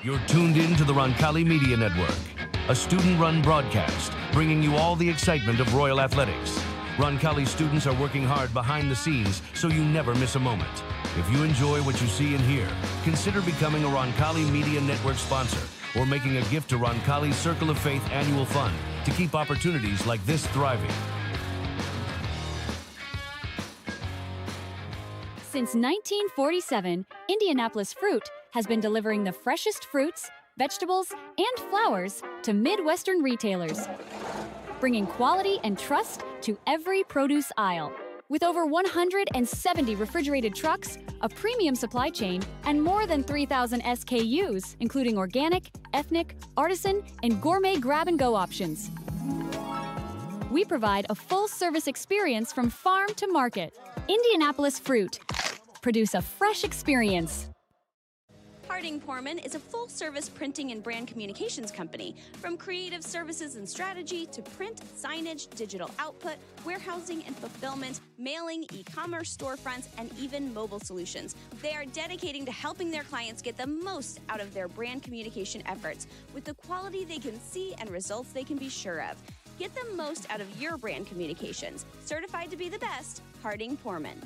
You're tuned in to the Roncalli Media Network, a student-run broadcast bringing you all the excitement of Royal Athletics. Roncalli students are working hard behind the scenes so you never miss a moment. If you enjoy what you see and hear, consider becoming a Roncalli Media Network sponsor or making a gift to Roncalli's Circle of Faith Annual Fund to keep opportunities like this thriving. Since 1947, Indianapolis Fruit has been delivering the freshest fruits, vegetables, and flowers to Midwestern retailers, bringing quality and trust to every produce aisle. With over 170 refrigerated trucks, a premium supply chain, and more than 3,000 SKUs, including organic, ethnic, artisan, and gourmet grab-and-go options. We provide a full-service experience from farm to market. Indianapolis Fruit. Produce a fresh experience. Harding-Poorman is a full-service printing and brand communications company. From creative services and strategy to print, signage, digital output, warehousing and fulfillment, mailing, e-commerce storefronts, and even mobile solutions. They are dedicating to helping their clients get the most out of their brand communication efforts with the quality they can see and results they can be sure of. Get the most out of your brand communications. Certified to be the best, Harding-Poorman.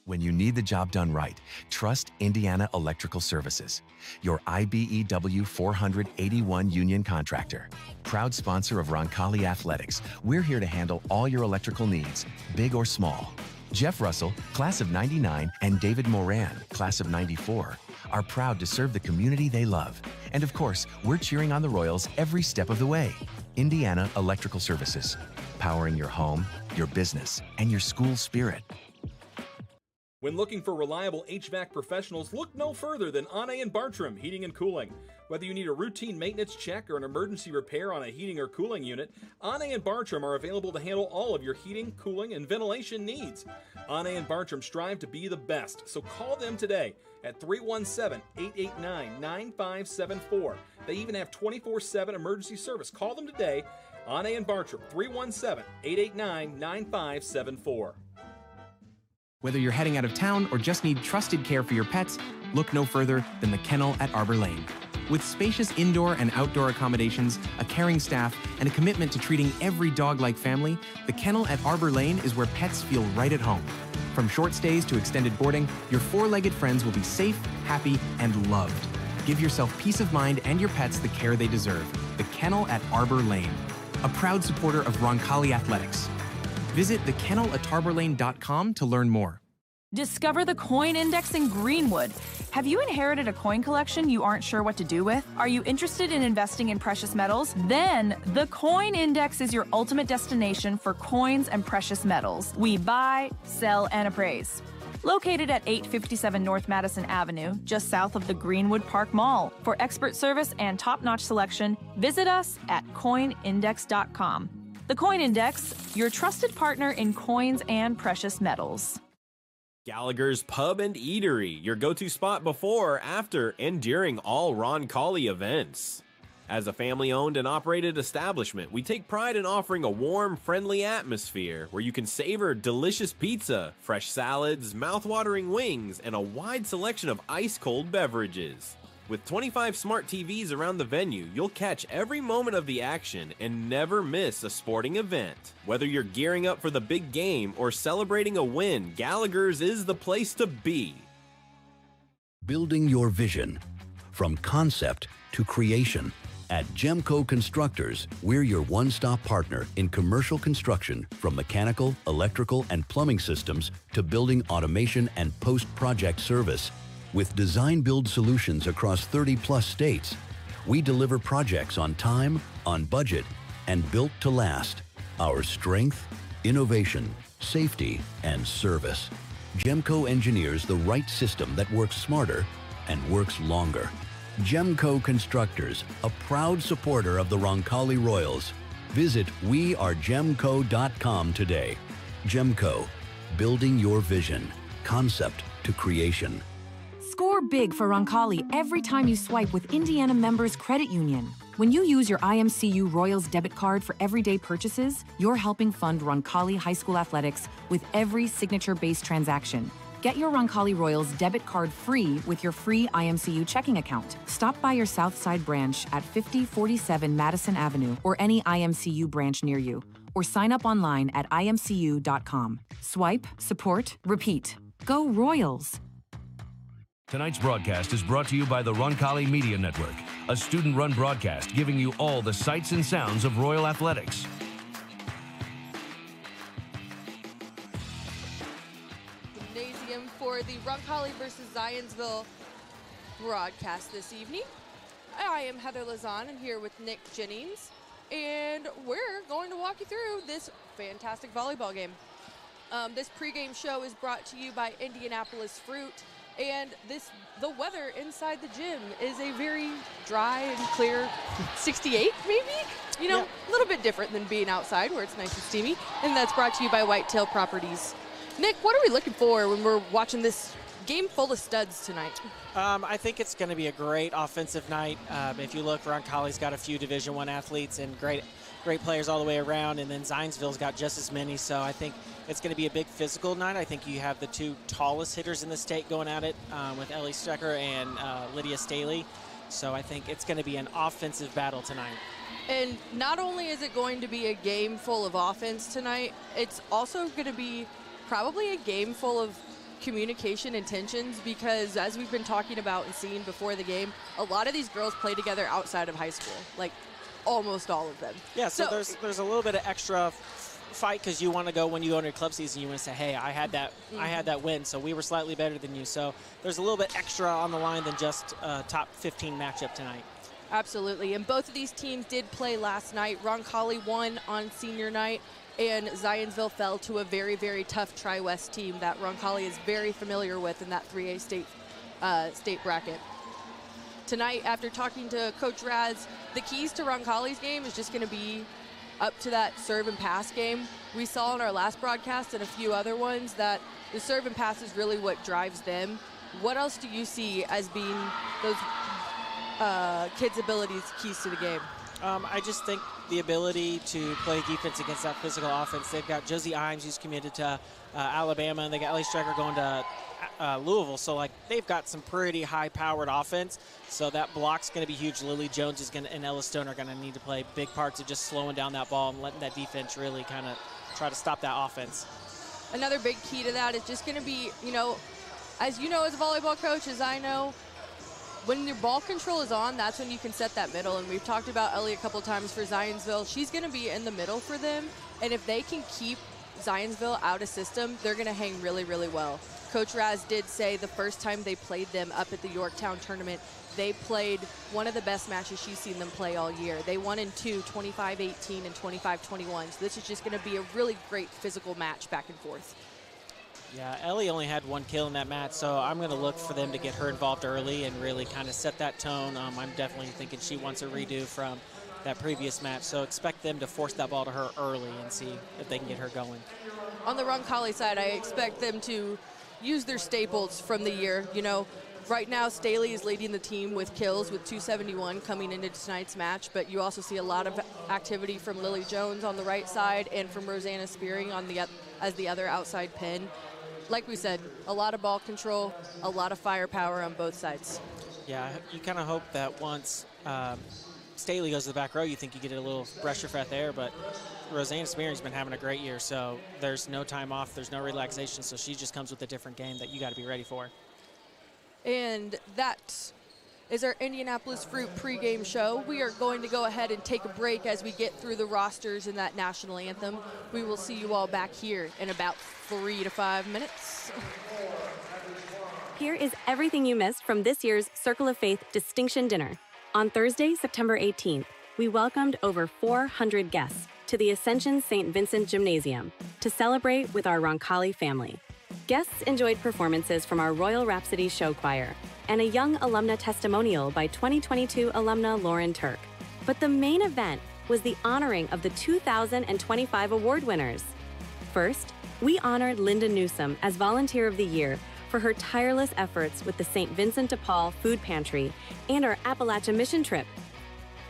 When you need the job done right, trust Indiana Electrical Services, your IBEW 481 union contractor. Proud sponsor of Roncalli Athletics, we're here to handle all your electrical needs, big or small. Jeff Russell, class of '99, and David Moran, class of '94, are proud to serve the community they love. And of course, we're cheering on the Royals every step of the way. Indiana Electrical Services, powering your home, your business, and your school spirit. When looking for reliable HVAC professionals, look no further than Anne & Bartram Heating and Cooling. Whether you need a routine maintenance check or an emergency repair on a heating or cooling unit, Anne & Bartram are available to handle all of your heating, cooling, and ventilation needs. Anne & Bartram strive to be the best, so call them today at 317-889-9574. They even have 24/7 emergency service. Call them today, Anne & Bartram, 317-889-9574. Whether you're heading out of town or just need trusted care for your pets, look no further than the Kennel at Arbor Lane. With spacious indoor and outdoor accommodations, a caring staff, and a commitment to treating every dog like family, the Kennel at Arbor Lane is where pets feel right at home. From short stays to extended boarding, your four-legged friends will be safe, happy, and loved. Give yourself peace of mind and your pets the care they deserve. The Kennel at Arbor Lane, a proud supporter of Roncalli Athletics. Visit thekennelatarborlane.com to learn more. Discover the Coin Index in Greenwood. Have you inherited a coin collection you aren't sure what to do with? Are you interested in investing in precious metals? Then the Coin Index is your ultimate destination for coins and precious metals. We buy, sell, and appraise. Located at 857 North Madison Avenue, just south of the Greenwood Park Mall. For expert service and top-notch selection, visit us at coinindex.com. The Coin Index, your trusted partner in coins and precious metals. Gallagher's Pub and Eatery, your go-to spot before, after, and during all Roncalli events. As a family-owned and operated establishment, we take pride in offering a warm, friendly atmosphere where you can savor delicious pizza, fresh salads, mouth-watering wings, and a wide selection of ice-cold beverages. With 25 smart TVs around the venue, you'll catch every moment of the action and never miss a sporting event. Whether you're gearing up for the big game or celebrating a win, Gallagher's is the place to be. Building your vision. From concept to creation. At Gemco Constructors, we're your one-stop partner in commercial construction, from mechanical, electrical, and plumbing systems to building automation and post-project service. With design-build solutions across 30-plus states, we deliver projects on time, on budget, and built to last. Our strength, innovation, safety, and service. Gemco engineers the right system that works smarter and works longer. Gemco Constructors, a proud supporter of the Roncalli Royals. Visit wearegemco.com today. Gemco, building your vision, concept to creation. Score big for Roncalli every time you swipe with Indiana Members Credit Union. When you use your IMCU Royals debit card for everyday purchases, you're helping fund Roncalli High School athletics with every signature-based transaction. Get your Roncalli Royals debit card free with your free IMCU checking account. Stop by your Southside branch at 5047 Madison Avenue or any IMCU branch near you, or sign up online at imcu.com. Swipe, support, repeat. Go Royals! Tonight's broadcast is brought to you by the Roncalli Media Network, a student-run broadcast giving you all the sights and sounds of Royal Athletics. Gymnasium for the Roncalli versus Zionsville broadcast this evening. I am Heather Lazan and here with Nick Jennings, and we're going to walk you through this fantastic volleyball game. This pregame show is brought to you by Indianapolis Fruit. And the weather inside the gym is a very dry and clear 68, maybe? You know, a little bit different than being outside where it's nice and steamy. And that's brought to you by Whitetail Properties. Nick, what are we looking for when we're watching this game full of studs tonight? I think it's going to be a great offensive night. If you look, Roncalli's got a few Division I athletes and great players all the way around, and then Zionsville's got just as many, so I think it's going to be a big physical night. I think you have the two tallest hitters in the state going at it with Ellie Strecker and Lydia Staley, so I think it's going to be an offensive battle tonight. And not only is it going to be a game full of offense tonight, it's also going to be probably a game full of communication and tensions, because as we've been talking about and seeing before the game, a lot of these girls play together outside of high school, like almost all of them. Yeah, so there's a little bit of extra fight, because you want to go, when you go into club season, you want to say, hey, I had that win, so we were slightly better than you. So there's a little bit extra on the line than just a top 15 matchup tonight. Absolutely, and both of these teams did play last night. Roncalli won on senior night, and Zionsville fell to a very, very tough Tri-West team that Roncalli is very familiar with in that 3A state bracket. Tonight, after talking to Coach Raz, the keys to Roncalli's game is just going to be up to that serve and pass game. We saw in our last broadcast and a few other ones that the serve and pass is really what drives them. What else do you see as being those kids' abilities, keys to the game? I just think the ability to play defense against that physical offense. They've got Josie Imes, who's committed to Alabama, and they got Ellie Strecker going to Louisville. So, like, they've got some pretty high-powered offense. So that block's going to be huge. Lily Jones and Ella Stone are going to need to play big parts of just slowing down that ball and letting that defense really kind of try to stop that offense. Another big key to that is just going to be, as you know as a volleyball coach, as I know, when your ball control is on, that's when you can set that middle. And we've talked about Ellie a couple times for Zionsville. She's going to be in the middle for them. And if they can keep Zionsville out of system, they're going to hang really, really well. Coach Raz did say the first time they played them up at the Yorktown tournament, they played one of the best matches she's seen them play all year. They won in two, 25-18 and 25-21. So this is just going to be a really great physical match back and forth. Yeah, Ellie only had one kill in that match, so I'm going to look for them to get her involved early and really kind of set that tone. I'm definitely thinking she wants a redo from that previous match, so expect them to force that ball to her early and see if they can get her going. On the Roncalli side, I expect them to use their staples from the year. Right now, Staley is leading the team with kills with 271 coming into tonight's match, but you also see a lot of activity from Lily Jones on the right side and from Rosanna Spearing as the other outside pin. Like we said, a lot of ball control, a lot of firepower on both sides. Yeah, you kind of hope that once Staley goes to the back row, you think you get a little pressure fat there, but Rosanna Spearing's been having a great year, so there's no time off, there's no relaxation, so she just comes with a different game that you got to be ready for. And that is our Indianapolis Fruit pregame show. We are going to go ahead and take a break as we get through the rosters in that national anthem. We will see you all back here in about 3 to 5 minutes. Here is everything you missed from this year's Circle of Faith Distinction Dinner. On Thursday, September 18th, we welcomed over 400 guests to the Ascension St. Vincent Gymnasium to celebrate with our Roncalli family. Guests enjoyed performances from our Royal Rhapsody Show Choir and a young alumna testimonial by 2022 alumna Lauren Turk. But the main event was the honoring of the 2025 award winners. First, we honored Linda Newsom as Volunteer of the Year for her tireless efforts with the St. Vincent de Paul Food Pantry and our Appalachia Mission Trip.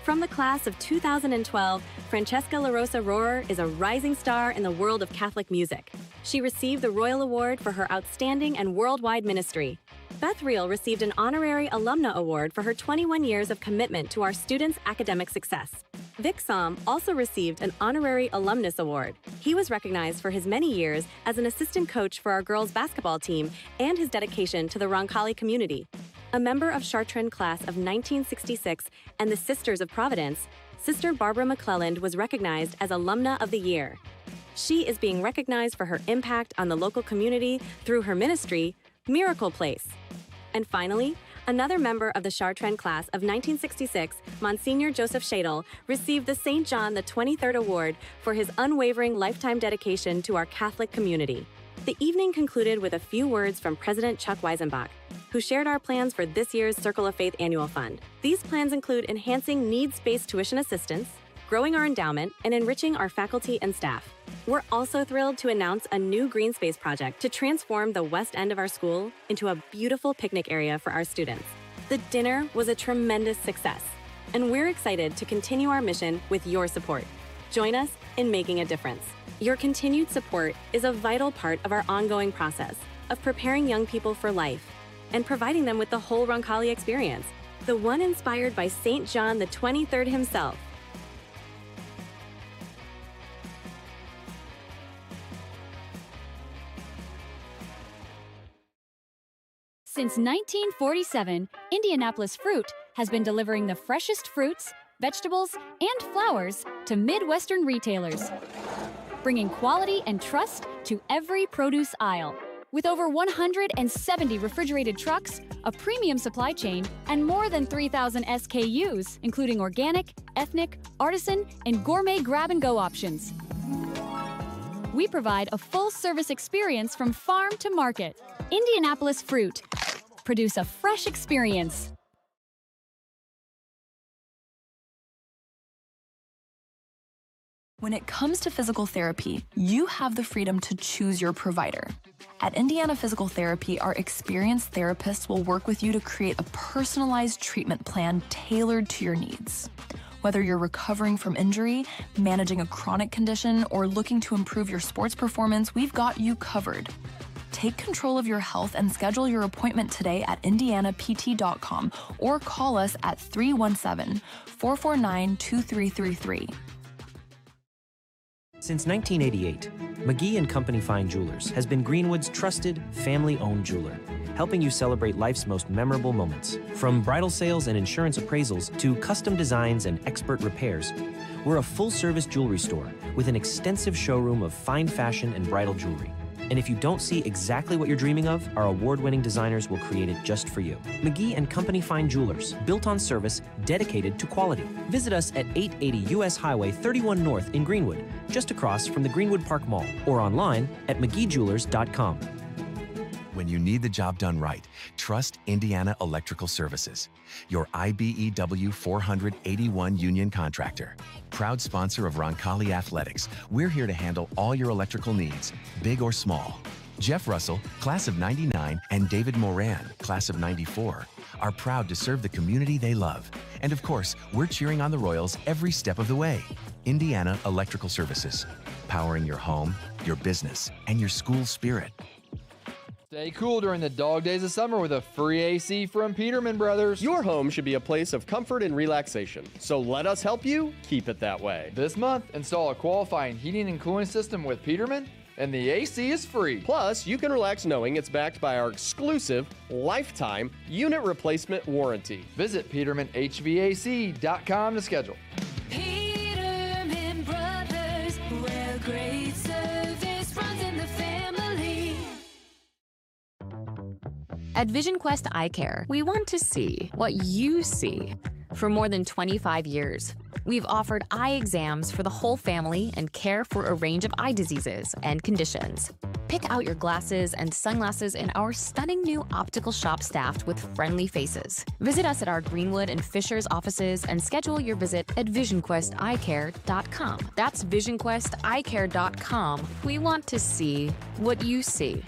From the class of 2012, Francesca La Rosa Rohrer is a rising star in the world of Catholic music. She received the Royal Award for her outstanding and worldwide ministry. Beth Reel received an honorary Alumna Award for her 21 years of commitment to our students' academic success. Vic Som also received an honorary Alumnus Award. He was recognized for his many years as an assistant coach for our girls' basketball team and his dedication to the Roncalli community. A member of Chartrand class of 1966 and the Sisters of Providence, Sister Barbara McClelland was recognized as Alumna of the Year. She is being recognized for her impact on the local community through her ministry, Miracle Place. And finally, another member of the Chartrand class of 1966, Monsignor Joseph Shadle, received the St. John the 23rd Award for his unwavering lifetime dedication to our Catholic community. The evening concluded with a few words from President Chuck Weisenbach, who shared our plans for this year's Circle of Faith Annual Fund. These plans include enhancing needs-based tuition assistance, growing our endowment, and enriching our faculty and staff. We're also thrilled to announce a new green space project to transform the west end of our school into a beautiful picnic area for our students. The dinner was a tremendous success, and we're excited to continue our mission with your support. Join us in making a difference. Your continued support is a vital part of our ongoing process of preparing young people for life and providing them with the whole Roncalli experience, the one inspired by St. John the 23rd himself. Since 1947, Indianapolis Fruit has been delivering the freshest fruits, vegetables, and flowers to Midwestern retailers, bringing quality and trust to every produce aisle. With over 170 refrigerated trucks, a premium supply chain, and more than 3,000 SKUs, including organic, ethnic, artisan, and gourmet grab-and-go options. We provide a full-service experience from farm to market. Indianapolis Fruit. Produce a fresh experience. When it comes to physical therapy, you have the freedom to choose your provider. At Indiana Physical Therapy, our experienced therapists will work with you to create a personalized treatment plan tailored to your needs. Whether you're recovering from injury, managing a chronic condition, or looking to improve your sports performance, we've got you covered. Take control of your health and schedule your appointment today at indianapt.com or call us at 317-449-2333. Since 1988, McGee & Company Fine Jewelers has been Greenwood's trusted, family-owned jeweler, helping you celebrate life's most memorable moments. From bridal sales and insurance appraisals to custom designs and expert repairs, we're a full-service jewelry store with an extensive showroom of fine fashion and bridal jewelry. And if you don't see exactly what you're dreaming of, our award-winning designers will create it just for you. McGee & Company Fine Jewelers, built on service, dedicated to quality. Visit us at 880 U.S. Highway 31 North in Greenwood, just across from the Greenwood Park Mall, or online at mcgeejewelers.com. When you need the job done right, trust Indiana Electrical Services, your IBEW 481 union contractor. Proud sponsor of Roncalli Athletics, we're here to handle all your electrical needs, big or small. Jeff Russell, class of 99, and David Moran, class of 94, are proud to serve the community they love. And of course, we're cheering on the Royals every step of the way. Indiana Electrical Services, powering your home, your business, and your school spirit. Stay cool during the dog days of summer with a free AC from Peterman Brothers. Your home should be a place of comfort and relaxation, so let us help you keep it that way. This month, install a qualifying heating and cooling system with Peterman, and the AC is free. Plus, you can relax knowing it's backed by our exclusive lifetime unit replacement warranty. Visit PetermanHVAC.com to schedule. Peterman Brothers, where great service runs in the family. At Vision Quest Eye Care, we want to see what you see. For more than 25 years, we've offered eye exams for the whole family and care for a range of eye diseases and conditions. Pick out your glasses and sunglasses in our stunning new optical shop staffed with friendly faces. Visit us at our Greenwood and Fishers offices and schedule your visit at visionquesteyecare.com. That's visionquesteyecare.com. We want to see what you see.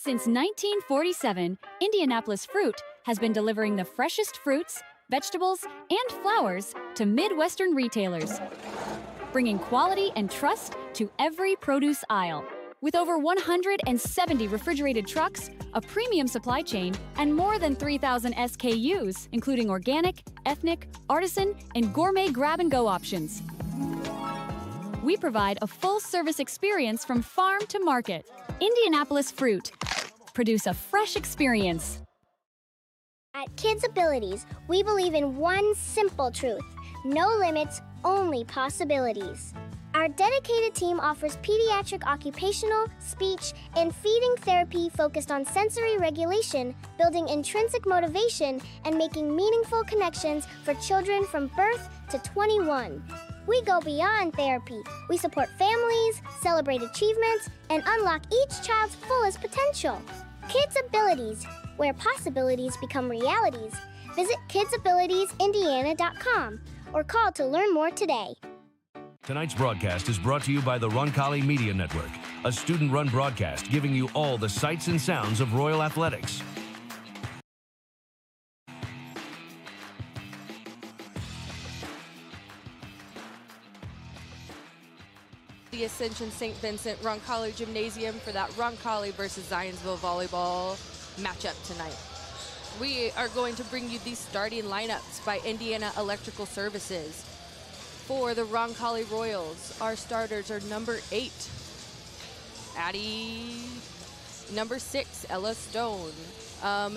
Since 1947, Indianapolis Fruit has been delivering the freshest fruits, vegetables, and flowers to Midwestern retailers, bringing quality and trust to every produce aisle. With over 170 refrigerated trucks, a premium supply chain, and more than 3,000 SKUs, including organic, ethnic, artisan, and gourmet grab-and-go options. We provide a full-service experience from farm to market. Indianapolis Fruit. Produce a fresh experience. At Kids Abilities, we believe in one simple truth: no limits, only possibilities. Our dedicated team offers pediatric occupational, speech, and feeding therapy focused on sensory regulation, building intrinsic motivation, and making meaningful connections for children from birth to 21. We go beyond therapy. We support families, celebrate achievements, and unlock each child's fullest potential. Kids Abilities, where possibilities become realities. Visit kidsabilitiesindiana.com or call to learn more today. Tonight's broadcast is brought to you by the Roncalli Media Network, a student-run broadcast giving you all the sights and sounds of Royal Athletics. The Ascension St. Vincent Roncalli Gymnasium for that Roncalli versus Zionsville volleyball matchup tonight. We are going to bring you the starting lineups by Indiana Electrical Services. For the Roncalli Royals, our starters are number 8, Addie. Number 6, Ella Stone.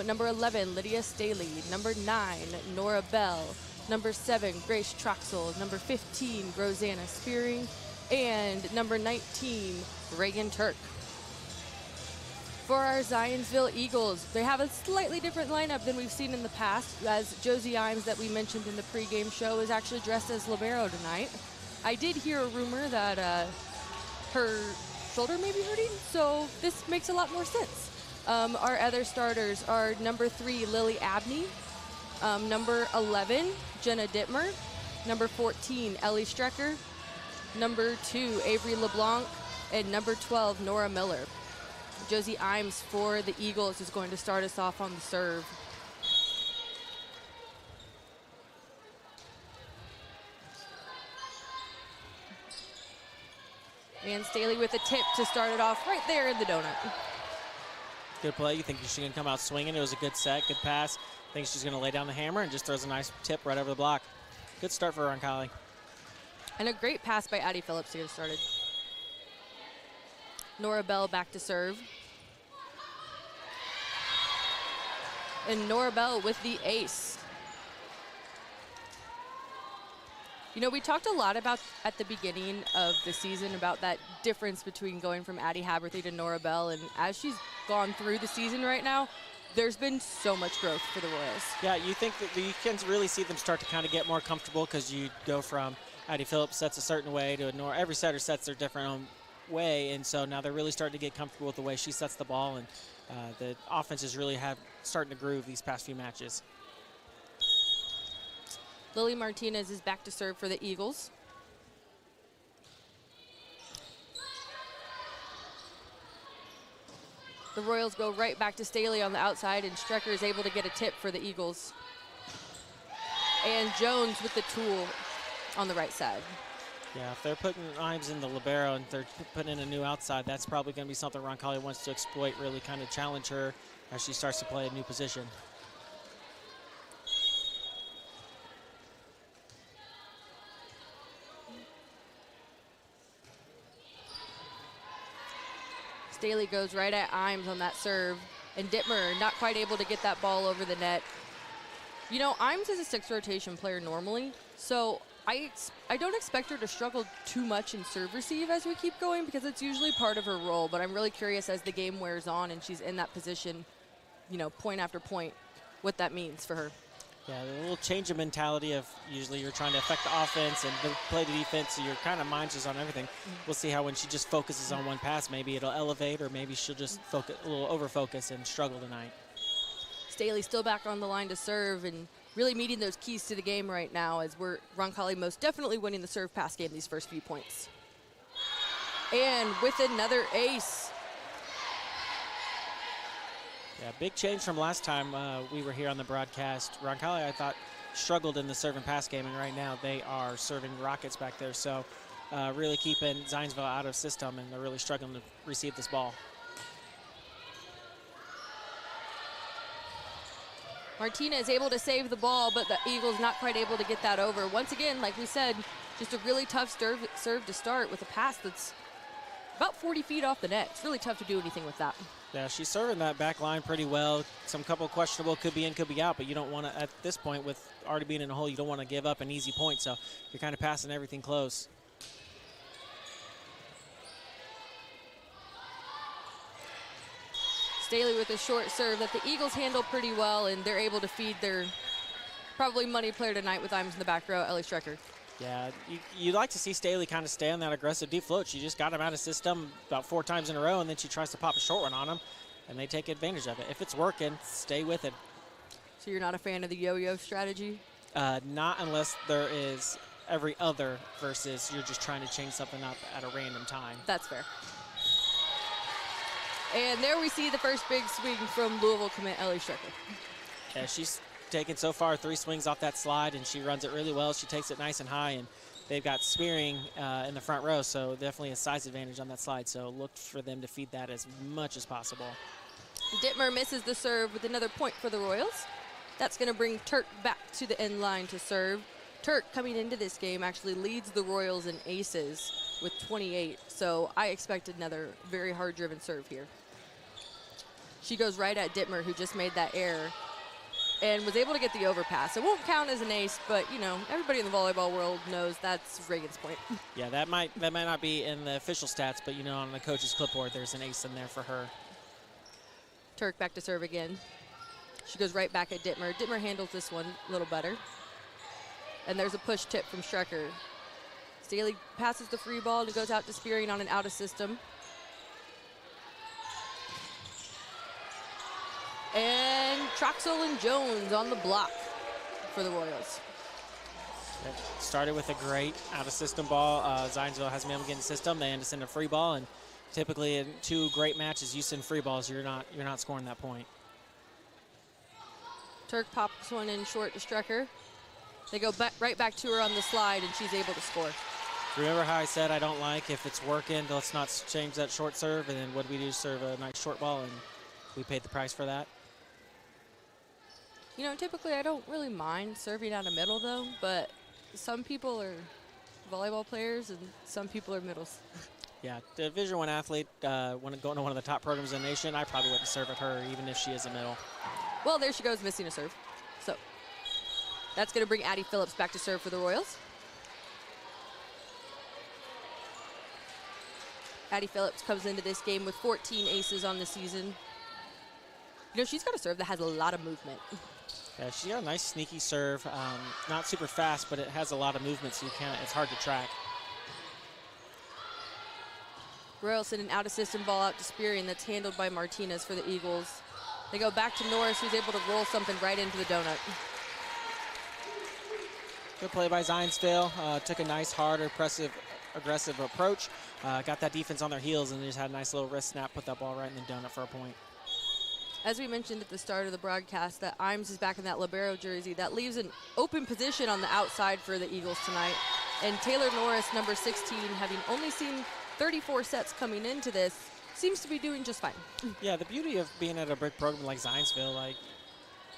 Number 11, Lydia Staley. Number 9, Nora Bell. Number 7, Grace Troxel. Number 15, Rosanna Spearing. And number 19, Reagan Turk. For our Zionsville Eagles, they have a slightly different lineup than we've seen in the past, as Josie Imes, that we mentioned in the pregame show, is actually dressed as libero tonight. I did hear a rumor that her shoulder may be hurting, so this makes a lot more sense. Our other starters are number 3, Lily Abney, number 11, Jenna Dittmer, number 14, Ellie Strecker, number 2, Avery LeBlanc, and number 12, Nora Miller. Josie Imes for the Eagles is going to start us off on the serve. And Staley with a tip to start it off right there in the donut. Good play. You think she's going to come out swinging. It was a good set, good pass. I think she's going to lay down the hammer and just throws a nice tip right over the block. Good start for Roncalli. And a great pass by Addie Phillips to get started. Nora Bell back to serve. And Nora Bell with the ace. You know, we talked a lot about at the beginning of the season about that difference between going from Addie Haberthy to Nora Bell, and as she's gone through the season right now, there's been so much growth for the Royals. Yeah, you think that you can really see them start to kind of get more comfortable, because you go from Addie Phillips sets a certain way to Nora. Every setter sets their different way, and so now they're really starting to get comfortable with the way she sets the ball, and the offenses really have starting to groove these past few matches. Lily Martinez is back to serve for the Eagles. The Royals go right back to Staley on the outside, and Strecker is able to get a tip for the Eagles. And Jones with the tool on the right side. Yeah, if they're putting Imes in the libero and they're putting in a new outside, that's probably going to be something Roncalli wants to exploit, really kind of challenge her as she starts to play a new position. Staley goes right at Imes on that serve, and Dittmer not quite able to get that ball over the net. You know, Imes is a 6th rotation player normally, so I don't expect her to struggle too much in serve receive as we keep going, because it's usually part of her role, but I'm really curious as the game wears on and she's in that position, you know, point after point, what that means for her. Yeah, a little change of mentality of usually you're trying to affect the offense and play the defense, so your kind of mind's just on everything. We'll see how when she just focuses on one pass, maybe it'll elevate, or maybe she'll just focus a little over-focus and struggle tonight. Staley still back on the line to serve and really meeting those keys to the game right now, as we're Roncalli most definitely winning the serve pass game these first few points. And with another ace. Yeah, big change from last time we were here on the broadcast. Roncalli, I thought, struggled in the serve and pass game, and right now they are serving rockets back there. So really keeping Zionsville out of system, and they're really struggling to receive this ball. Martina is able to save the ball, but the Eagles not quite able to get that over. Once again, like we said, just a really tough serve to start with a pass that's about 40 feet off the net. It's really tough to do anything with that. Yeah, she's serving that back line pretty well. Some couple questionable, could be in, could be out, but you don't want to, at this point, with already being in a hole, you don't want to give up an easy point, so you're kind of passing everything close. Staley with a short serve that the Eagles handle pretty well, and they're able to feed their probably money player tonight with Imes in the back row, Ellie Strecker. Yeah, you'd like to see Staley kind of stay on that aggressive deep float. She just got him out of system about 4 times in a row, and then she tries to pop a short one on him, and they take advantage of it. If it's working, stay with it. So you're not a fan of the yo-yo strategy? Not unless there is every other versus you're just trying to change something up at a random time. That's fair. And there we see the first big swing from Louisville commit Ellie Strecker. Yeah, she's taken so far 3 swings off that slide, and she runs it really well. She takes it nice and high, and they've got Spearing in the front row, so definitely a size advantage on that slide. So look for them to feed that as much as possible. Dittmer misses the serve with another point for the Royals. That's going to bring Turk back to the end line to serve. Turk, coming into this game, actually leads the Royals in aces with 28, so I expect another very hard-driven serve here. She goes right at Dittmer, who just made that error, and was able to get the overpass. It won't count as an ace, but you know, everybody in the volleyball world knows that's Reagan's point. Yeah, that might not be in the official stats, but you know, on the coach's clipboard, there's an ace in there for her. Turk back to serve again. She goes right back at Dittmer. Dittmer handles this one a little better. And there's a push tip from Strecker. Staley passes the free ball and it goes out to Spearing on an out of system. And Troxel and Jones on the block for the Royals. It started with a great out-of-system ball. Zionsville hasn't been able to get in the system. They end up sending a free ball, and typically in 2 great matches, you send free balls, you're not scoring that point. Turk pops one in short to Strecker. They go right back to her on the slide, and she's able to score. Remember how I said I don't like if it's working, let's not change that short serve, and then what we do is serve a nice short ball, and we paid the price for that. You know, typically I don't really mind serving out of middle, though, but some people are volleyball players and some people are middles. Yeah, Division I athlete, going to one of the top programs in the nation, I probably wouldn't serve at her even if she is a middle. Well, there she goes, missing a serve. So that's going to bring Addie Phillips back to serve for the Royals. Addie Phillips comes into this game with 14 aces on the season. You know, she's got a serve that has a lot of movement. Yeah, she's got a nice sneaky serve. Not super fast, but it has a lot of movement, so it's hard to track. Royals send an out-of-system ball out to Spearing that's handled by Martinez for the Eagles. They go back to Norris, who's able to roll something right into the donut. Good play by Zionsville. Took a nice, hard, aggressive approach. Got that defense on their heels, and they just had a nice little wrist snap, put that ball right in the donut for a point. As we mentioned at the start of the broadcast, that Imes is back in that libero jersey. That leaves an open position on the outside for the Eagles tonight. And Taylor Norris, number 16, having only seen 34 sets coming into this, seems to be doing just fine. Yeah, the beauty of being at a big program like Zionsville, like,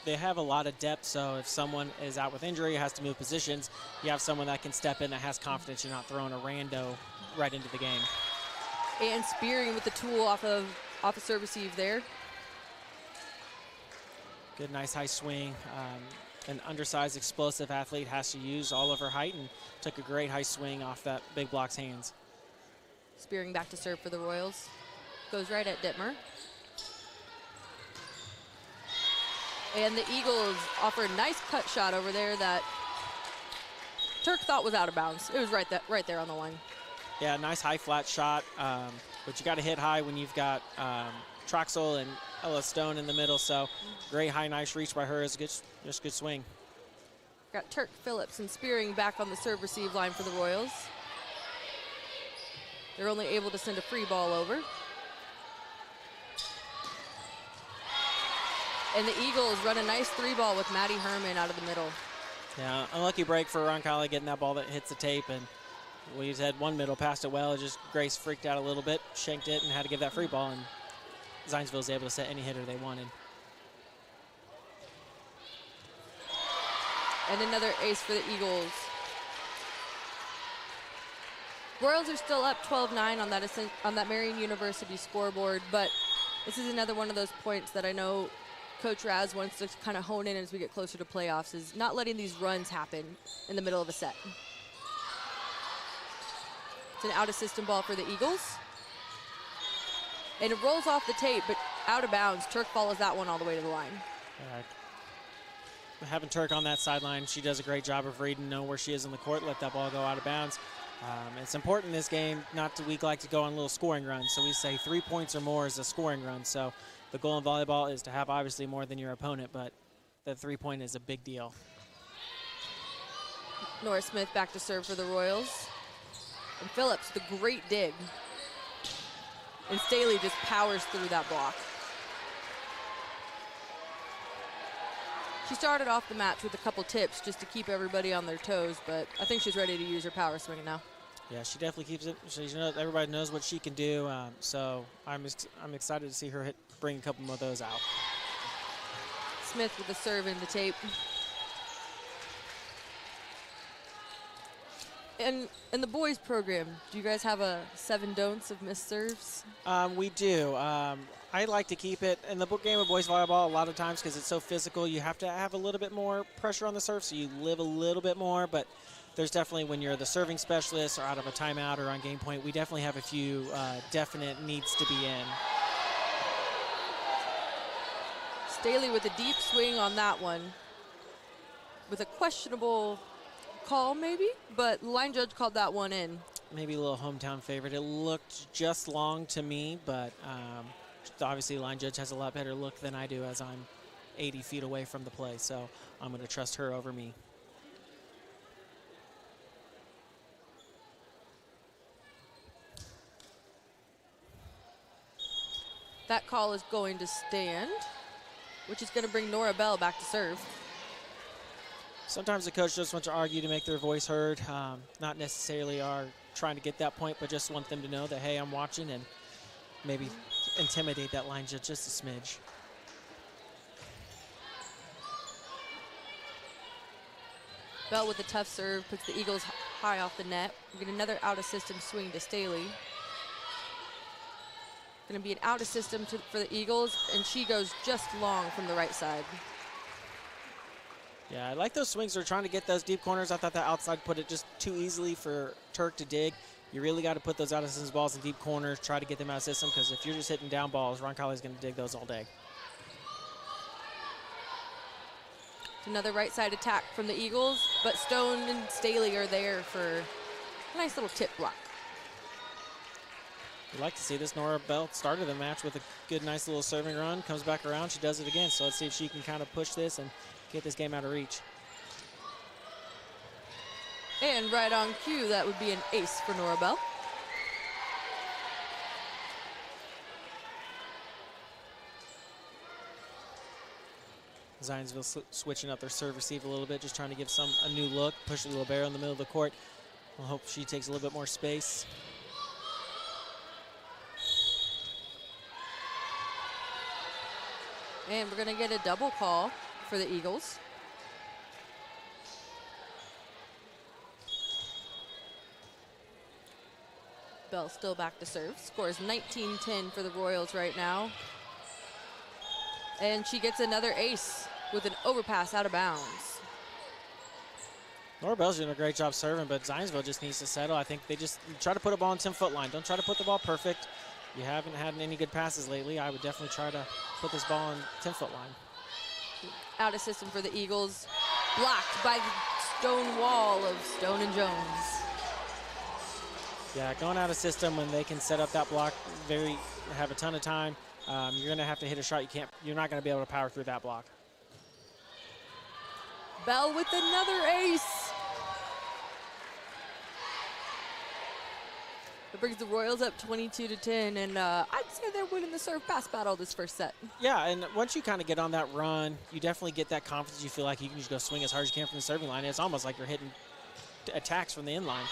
they have a lot of depth, so if someone is out with injury, has to move positions, you have someone that can step in that has confidence. You're not throwing a rando right into the game. And Spearing with the tool off a serve receive there. Good, nice high swing. An undersized, explosive athlete has to use all of her height, and took a great high swing off that big block's hands. Spearing back to serve for the Royals. Goes right at Dittmer. And the Eagles offer a nice cut shot over there that Turk thought was out of bounds. It was right there on the line. Yeah, nice high flat shot, but you got to hit high when you've got Troxel and Ella Stone in the middle, so great high, nice reach by her. Is just good swing. Got Turk, Phillips, and Spearing back on the serve receive line for the Royals. They're only able to send a free ball over. And the Eagles run a nice 3-ball with Maddie Herman out of the middle. Yeah, unlucky break for Roncalli getting that ball that hits the tape, and we just had one middle, passed it well. It just Grace freaked out a little bit, shanked it, and had to give that free ball, and Zionsville was able to set any hitter they wanted. And another ace for the Eagles. Royals are still up 12-9 on that Marion University scoreboard, but this is another one of those points that I know Coach Raz wants to kind of hone in as we get closer to playoffs, is not letting these runs happen in the middle of a set. It's an out-of-system ball for the Eagles. And it rolls off the tape, but out of bounds. Turk follows that one all the way to the line. Having Turk on that sideline, she does a great job of reading, know where she is in the court, let that ball go out of bounds. It's important in this game we like to go on little scoring runs. So we say 3 points or more is a scoring run. So the goal in volleyball is to have obviously more than your opponent, but the 3-point is a big deal. Nora Smith back to serve for the Royals. And Phillips, the great dig. And Staley just powers through that block. She started off the match with a couple tips just to keep everybody on their toes, but I think she's ready to use her power swing now. Yeah, she definitely keeps it. Everybody knows what she can do, so I'm excited to see her bring a couple more of those out. Smith with the serve in the tape. And in the boys program, do you guys have a 7 don'ts of missed serves? We do. I like to keep it in the game of boys volleyball a lot of times because it's so physical. You have to have a little bit more pressure on the serve, so you live a little bit more. But there's definitely, when you're the serving specialist or out of a timeout or on game point, we definitely have a few definite needs to be in. Staley with a deep swing on that one with a questionable call maybe, but the line judge called that one in. Maybe a little hometown favorite. It looked just long to me, but obviously the line judge has a lot better look than I do as I'm 80 feet away from the play, so I'm going to trust her over me. That call is going to stand, which is going to bring Nora Bell back to serve. Sometimes the coach just wants to argue to make their voice heard, not necessarily are trying to get that point, but just want them to know that, hey, I'm watching, and maybe intimidate that line judge just a smidge. Bell with a tough serve, puts the Eagles high off the net. We get another out-of-system swing to Staley. Going to be an out-of-system for the Eagles, and she goes just long from the right side. Yeah, I like those swings. They're trying to get those deep corners. I thought that outside put it just too easily for Turk to dig. You really got to put those out-of-system balls in deep corners, try to get them out of system, because if you're just hitting down balls, Roncalli's going to dig those all day. Another right side attack from the Eagles, but Stone and Staley are there for a nice little tip block. You'd like to see this. Nora Bell started the match with a good, nice little serving run, comes back around, she does it again. So let's see if she can kind of push this and get this game out of reach. And right on cue, that would be an ace for Nora Bell. Zionsville switching up their serve receive a little bit, just trying to give a new look, push the libero in the middle of the court. We'll hope she takes a little bit more space. And we're going to get a double call for the Eagles. Bell still back to serve. Scores 19-10 for the Royals right now. And she gets another ace with an overpass out of bounds. Nora Bell's doing a great job serving, but Zionsville just needs to settle. I think they just try to put a ball on 10-foot line. Don't try to put the ball perfect. You haven't had any good passes lately. I would definitely try to put this ball on 10-foot line. Out of system for the Eagles. Blocked by the stone wall of Stone and Jones. Yeah, going out of system when they can set up that block, have a ton of time. You're going to have to hit a shot. You're not going to be able to power through that block. Bell with another ace. It brings the Royals up 22-10, and I'd say they're winning the serve pass battle this first set. Yeah, and once you kind of get on that run, you definitely get that confidence. You feel like you can just go swing as hard as you can from the serving line. It's almost like you're hitting attacks from the inline.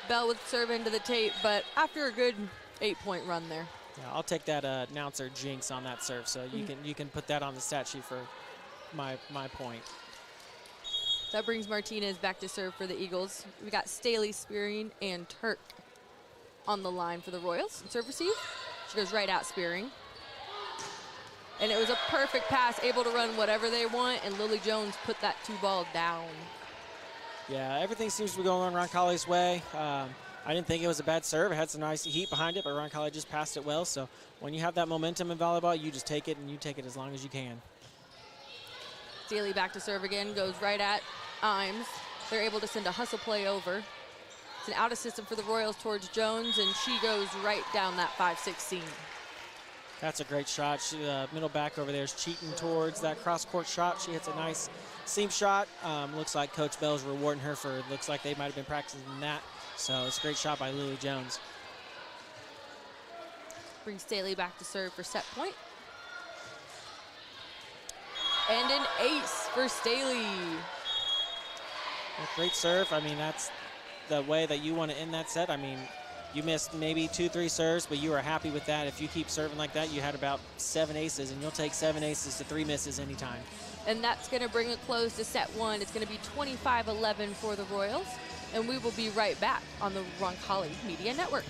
Bell would serve into the tape, but after a good 8-point run there. Yeah, I'll take that announcer jinx on that serve, so you can put that on the stat sheet for my point. That brings Martinez back to serve for the Eagles. We got Staley, Spearing, and Turk on the line for the Royals. Serve receive. She goes right out Spearing. And it was a perfect pass, able to run whatever they want, and Lily Jones put that 2-ball down. Yeah, everything seems to be going Roncalli's way. I didn't think it was a bad serve. It had some nice heat behind it, but Roncalli just passed it well. So when you have that momentum in volleyball, you just take it, and you take it as long as you can. Staley back to serve again, goes right at Imes. They're able to send a hustle play over. It's an out of system for the Royals towards Jones, and she goes right down that 5-6 seam. That's a great shot. She, middle back over there is cheating towards that cross-court shot. She hits a nice seam shot. Looks like Coach Bell's rewarding her for, looks like they might have been practicing that. So it's a great shot by Lily Jones. Brings Staley back to serve for set point. And an ace for Staley. Great serve. I mean, that's the way that you want to end that set. I mean, you missed maybe 2-3 serves, but you are happy with that. If you keep serving like that, you had about 7 aces, and you'll take 7 aces to 3 misses anytime. And that's going to bring a close to set one. It's going to be 25-11 for the Royals, and we will be right back on the Roncalli Media Network.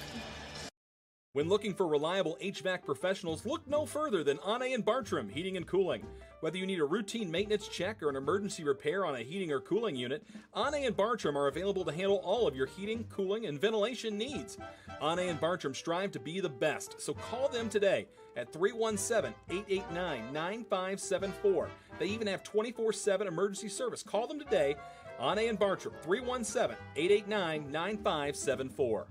When looking for reliable HVAC professionals, look no further than Anne and Bartram Heating and Cooling. Whether you need a routine maintenance check or an emergency repair on a heating or cooling unit, Anne and Bartram are available to handle all of your heating, cooling, and ventilation needs. Anne and Bartram strive to be the best, so call them today at 317-889-9574. They even have 24/7 emergency service. Call them today, Anne and Bartram, 317-889-9574.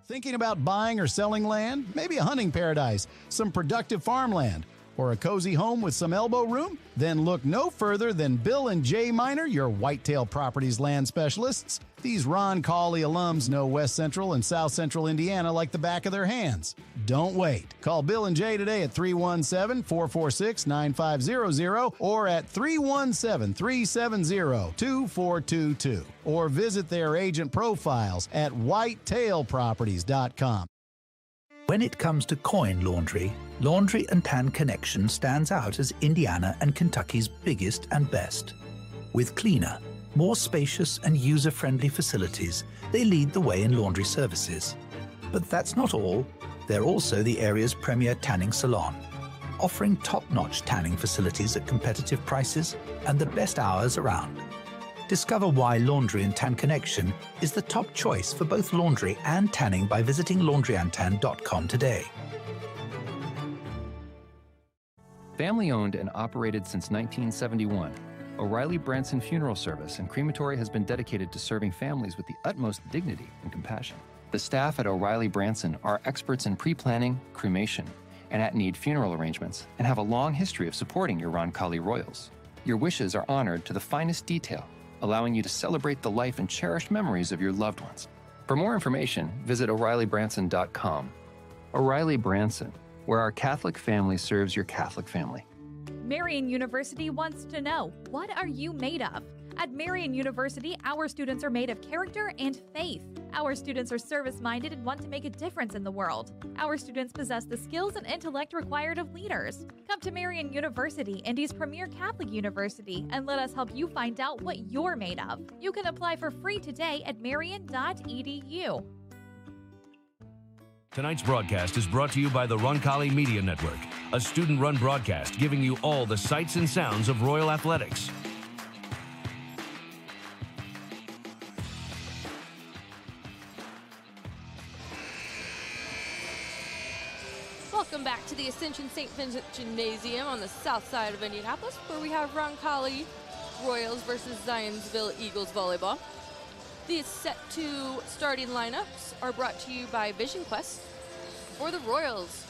Thinking about buying or selling land? Maybe a hunting paradise, some productive farmland, or a cozy home with some elbow room? Then look no further than Bill and Jay Miner, your Whitetail Properties land specialists. These Roncalli alums know West Central and South Central Indiana like the back of their hands. Don't wait. Call Bill and Jay today at 317-446-9500 or at 317-370-2422 or visit their agent profiles at whitetailproperties.com. When it comes to coin laundry, Laundry and Tan Connection stands out as Indiana and Kentucky's biggest and best. With cleaner, more spacious and user-friendly facilities, they lead the way in laundry services. But that's not all. They're also the area's premier tanning salon, offering top-notch tanning facilities at competitive prices and the best hours around. Discover why Laundry and Tan Connection is the top choice for both laundry and tanning by visiting laundryandtan.com today. Family owned and operated since 1971, O'Reilly Branson Funeral Service and Crematory has been dedicated to serving families with the utmost dignity and compassion. The staff at O'Reilly Branson are experts in pre-planning, cremation, and at-need funeral arrangements, and have a long history of supporting your Roncalli Royals. Your wishes are honored to the finest detail, allowing you to celebrate the life and cherished memories of your loved ones. For more information, visit O'ReillyBranson.com. O'Reilly Branson, where our Catholic family serves your Catholic family. Marian University wants to know, what are you made of? At Marian University, our students are made of character and faith. Our students are service-minded and want to make a difference in the world. Our students possess the skills and intellect required of leaders. Come to Marian University, Indy's premier Catholic university, and let us help you find out what you're made of. You can apply for free today at marian.edu. Tonight's broadcast is brought to you by the Roncalli Media Network, a student-run broadcast giving you all the sights and sounds of Royal Athletics. Welcome back to the Ascension St. Vincent Gymnasium on the south side of Indianapolis, where we have Roncalli Royals versus Zionsville Eagles volleyball. These set 2 starting lineups are brought to you by Vision Quest. For the Royals,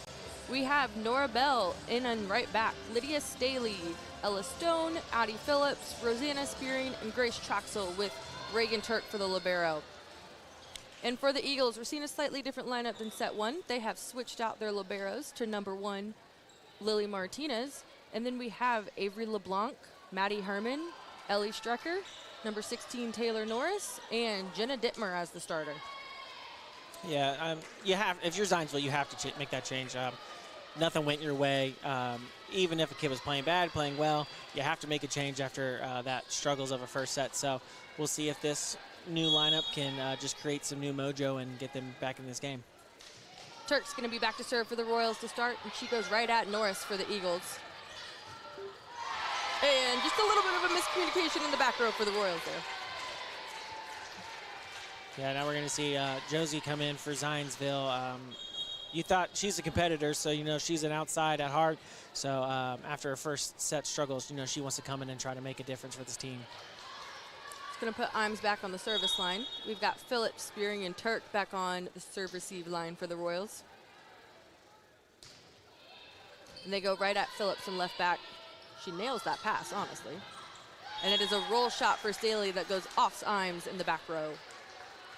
we have Nora Bell in and right back, Lydia Staley, Ella Stone, Addie Phillips, Rosanna Spearing, and Grace Troxel with Reagan Turk for the libero. And for the Eagles, we're seeing a slightly different lineup than set one. They have switched out their liberos to number 1, Lily Martinez. And then we have Avery LeBlanc, Maddie Herman, Ellie Strecker, number 16, Taylor Norris, and Jenna Dittmer as the starter. Yeah, you have. If you're Zionsville, you have to make that change. Nothing went your way. Even if a kid was playing bad, playing well, you have to make a change after that struggles of a first set. So we'll see if this new lineup can just create some new mojo and get them back in this game. Turk's going to be back to serve for the Royals to start, and she goes right at Norris for the Eagles. And just a little bit of a miscommunication in the back row for the Royals there. Yeah, now we're going to see Josie come in for Zionsville. You thought she's a competitor, so you know she's an outside at heart. So after her first set struggles, you know she wants to come in and try to make a difference for this team. It's going to put Imes back on the service line. We've got Phillips, Spearing, and Turk back on the serve-receive line for the Royals. And they go right at Phillips and left back. She nails that pass, honestly. And it is a roll shot for Staley that goes off Imes in the back row.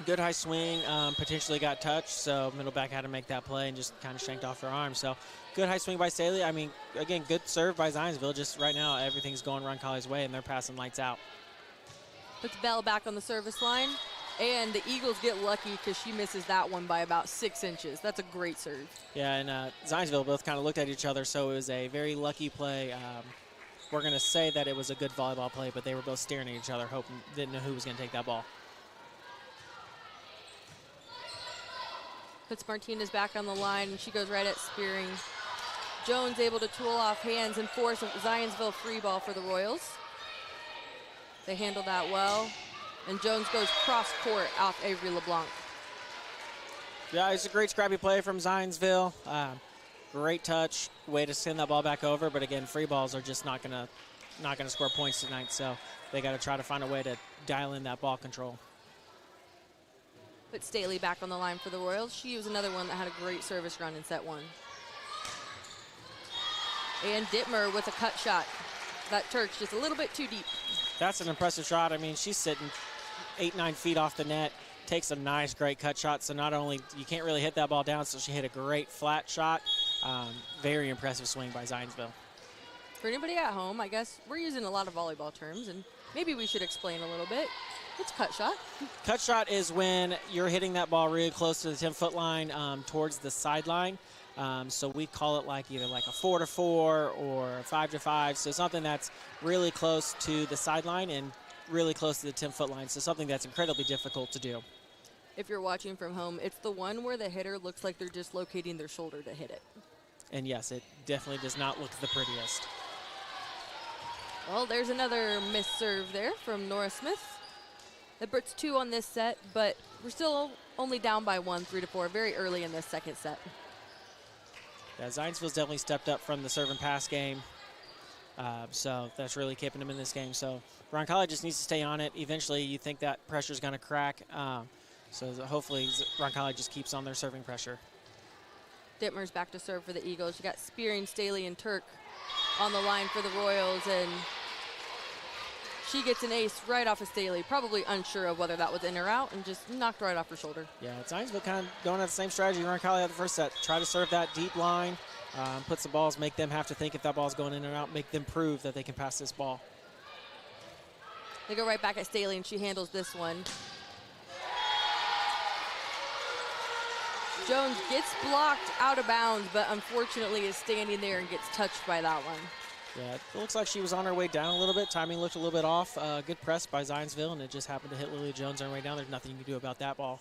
Good high swing, potentially got touched, so middle back had to make that play and just kind of shanked off her arm. So good high swing by Staley. I mean, again, good serve by Zionsville. Just right now, everything's going Roncalli's way, and they're passing lights out. Puts Bell back on the service line, and the Eagles get lucky because she misses that one by about 6 inches. That's a great serve. Yeah, and Zionsville both kind of looked at each other, so it was a very lucky play. We're going to say that it was a good volleyball play, but they were both staring at each other, hoping, didn't know who was going to take that ball. Puts Martinez back on the line, and she goes right at Spearing. Jones able to tool off hands and force a Zionsville free ball for the Royals. They handle that well, and Jones goes cross court off Avery LeBlanc. Yeah, it's a great scrappy play from Zionsville. Great touch, way to send that ball back over. But again, free balls are just not gonna score points tonight. So they got to try to find a way to dial in that ball control. Put Staley back on the line for the Royals. She was another one that had a great service run in set one. And Dittmer with a cut shot. That Turk's just a little bit too deep. That's an impressive shot. I mean, she's sitting 8-9 feet off the net, takes a nice, great cut shot. So not only you can't really hit that ball down, so she hit a great flat shot. Very impressive swing by Zionsville. For anybody at home, I guess we're using a lot of volleyball terms, and maybe we should explain a little bit. What's cut shot? Cut shot is when you're hitting that ball really close to the 10-foot line towards the sideline. So we call it like either like a 4-4 or a 5-5. So something that's really close to the sideline and really close to the 10-foot line. So something that's incredibly difficult to do. If you're watching from home, it's the one where the hitter looks like they're dislocating their shoulder to hit it. And yes, it definitely does not look the prettiest. Well, there's another missed serve there from Nora Smith. That puts 2 on this set, but we're still only down by 1, 3-4, very early in this second set. Yeah, Zionsville's definitely stepped up from the serve and pass game. So that's really keeping them in this game. So Roncalli just needs to stay on it. Eventually, you think that pressure's going to crack. So hopefully Roncalli just keeps on their serving pressure. Dittmer's back to serve for the Eagles. You got Spearing, Staley, and Turk on the line for the Royals, and she gets an ace right off of Staley, probably unsure of whether that was in or out, and just knocked right off her shoulder. Yeah, Zionsville kind of going at the same strategy Roncalli had the first set. Try to serve that deep line, put some balls, make them have to think if that ball's going in or out, make them prove that they can pass this ball. They go right back at Staley, and she handles this one. Jones gets blocked out of bounds, but unfortunately is standing there and gets touched by that one. Yeah, it looks like she was on her way down a little bit. Timing looked a little bit off. Good press by Zionsville, and it just happened to hit Lily Jones on her way down. There's nothing you can do about that ball.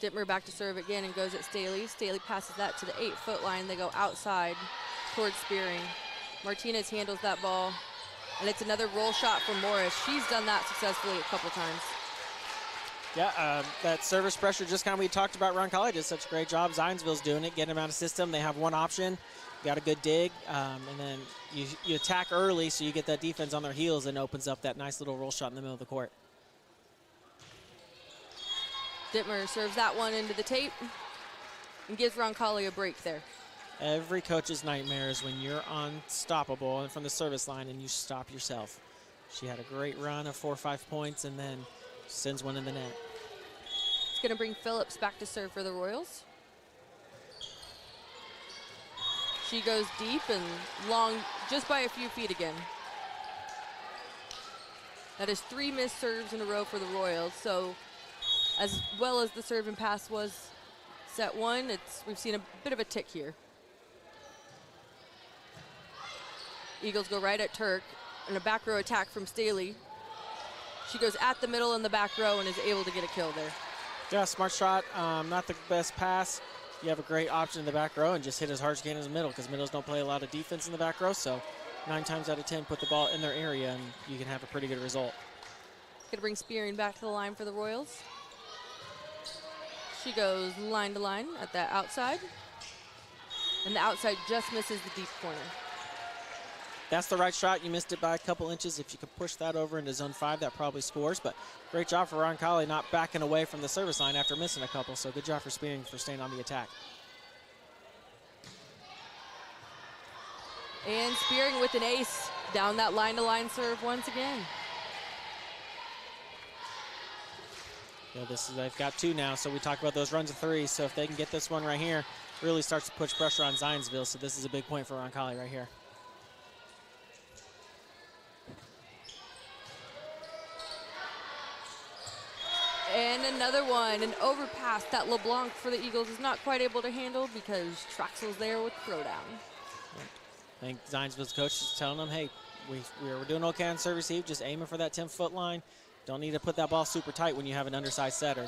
Dittmer back to serve again and goes at Staley. Staley passes that to the 8-foot line. They go outside towards Spearing. Martinez handles that ball, and it's another roll shot from Morris. She's done that successfully a couple times. Yeah, that service pressure, just kind of we talked about. Roncalli did such a great job. Zionsville's doing it, getting them out of system. They have one option. Got a good dig, and then you attack early so you get that defense on their heels and opens up that nice little roll shot in the middle of the court. Dittmer serves that one into the tape and gives Roncalli a break there. Every coach's nightmare is when you're unstoppable and from the service line and you stop yourself. She had a great run of 4 or 5 points and then sends one in the net. It's going to bring Phillips back to serve for the Royals. She goes deep and long, just by a few feet again. That is 3 missed serves in a row for the Royals. So as well as the serve and pass was set 1, we've seen a bit of a tick here. Eagles go right at Turk, and a back row attack from Staley. She goes at the middle in the back row and is able to get a kill there. Yeah, smart shot. Not the best pass. You have a great option in the back row and just hit as hard as you can in the middle, because middles don't play a lot of defense in the back row. So 9 times out of 10, put the ball in their area and you can have a pretty good result. Gonna bring Spearing back to the line for the Royals. She goes line to line at that outside. And the outside just misses the deep corner. That's the right shot. You missed it by a couple inches. If you could push that over into zone 5, that probably scores. But great job for Roncalli not backing away from the service line after missing a couple. So good job for Spearing for staying on the attack. And Spearing with an ace down that line-to-line serve once again. Yeah, they've got 2 now, so we talked about those runs of 3. So if they can get this one right here, really starts to push pressure on Zionsville. So this is a big point for Roncalli right here. And another one, an overpass that LeBlanc for the Eagles is not quite able to handle because Traxel's there with throwdown. I think Zionsville's coach is telling them, hey, we're doing okay on serve receive, just aiming for that 10-foot line. Don't need to put that ball super tight when you have an undersized setter.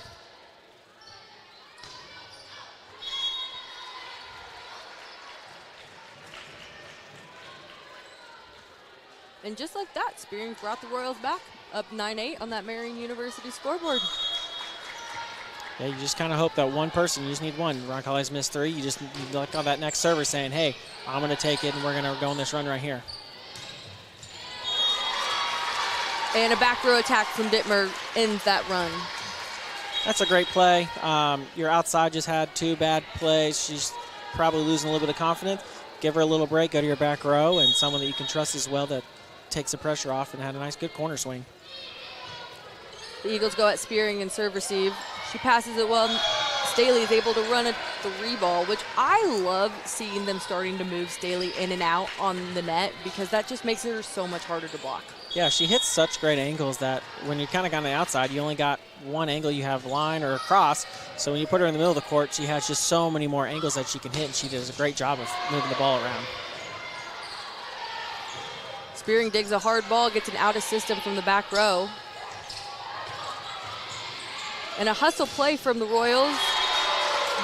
And just like that, Spearing brought the Royals back, up 9-8 on that Marian University scoreboard. Yeah, you just kind of hope that one person, you just need one. Roncalli's missed 3. You just need to look on that next server saying, hey, I'm going to take it and we're going to go on this run right here. And a back row attack from Dittmer ends that run. That's a great play. Your outside just had 2 bad plays. She's probably losing a little bit of confidence. Give her a little break, go to your back row, and someone that you can trust as well that takes the pressure off and had a nice, good corner swing. The Eagles go at Spearing and serve receive. She passes it well. Staley is able to run a 3-ball, which I love seeing them starting to move Staley in and out on the net because that just makes her so much harder to block. Yeah, she hits such great angles that when you're kind of on the outside, you only got one angle. You have line or across. So when you put her in the middle of the court, she has just so many more angles that she can hit, and she does a great job of moving the ball around. Spearing digs a hard ball, gets an out of system from the back row. And a hustle play from the Royals,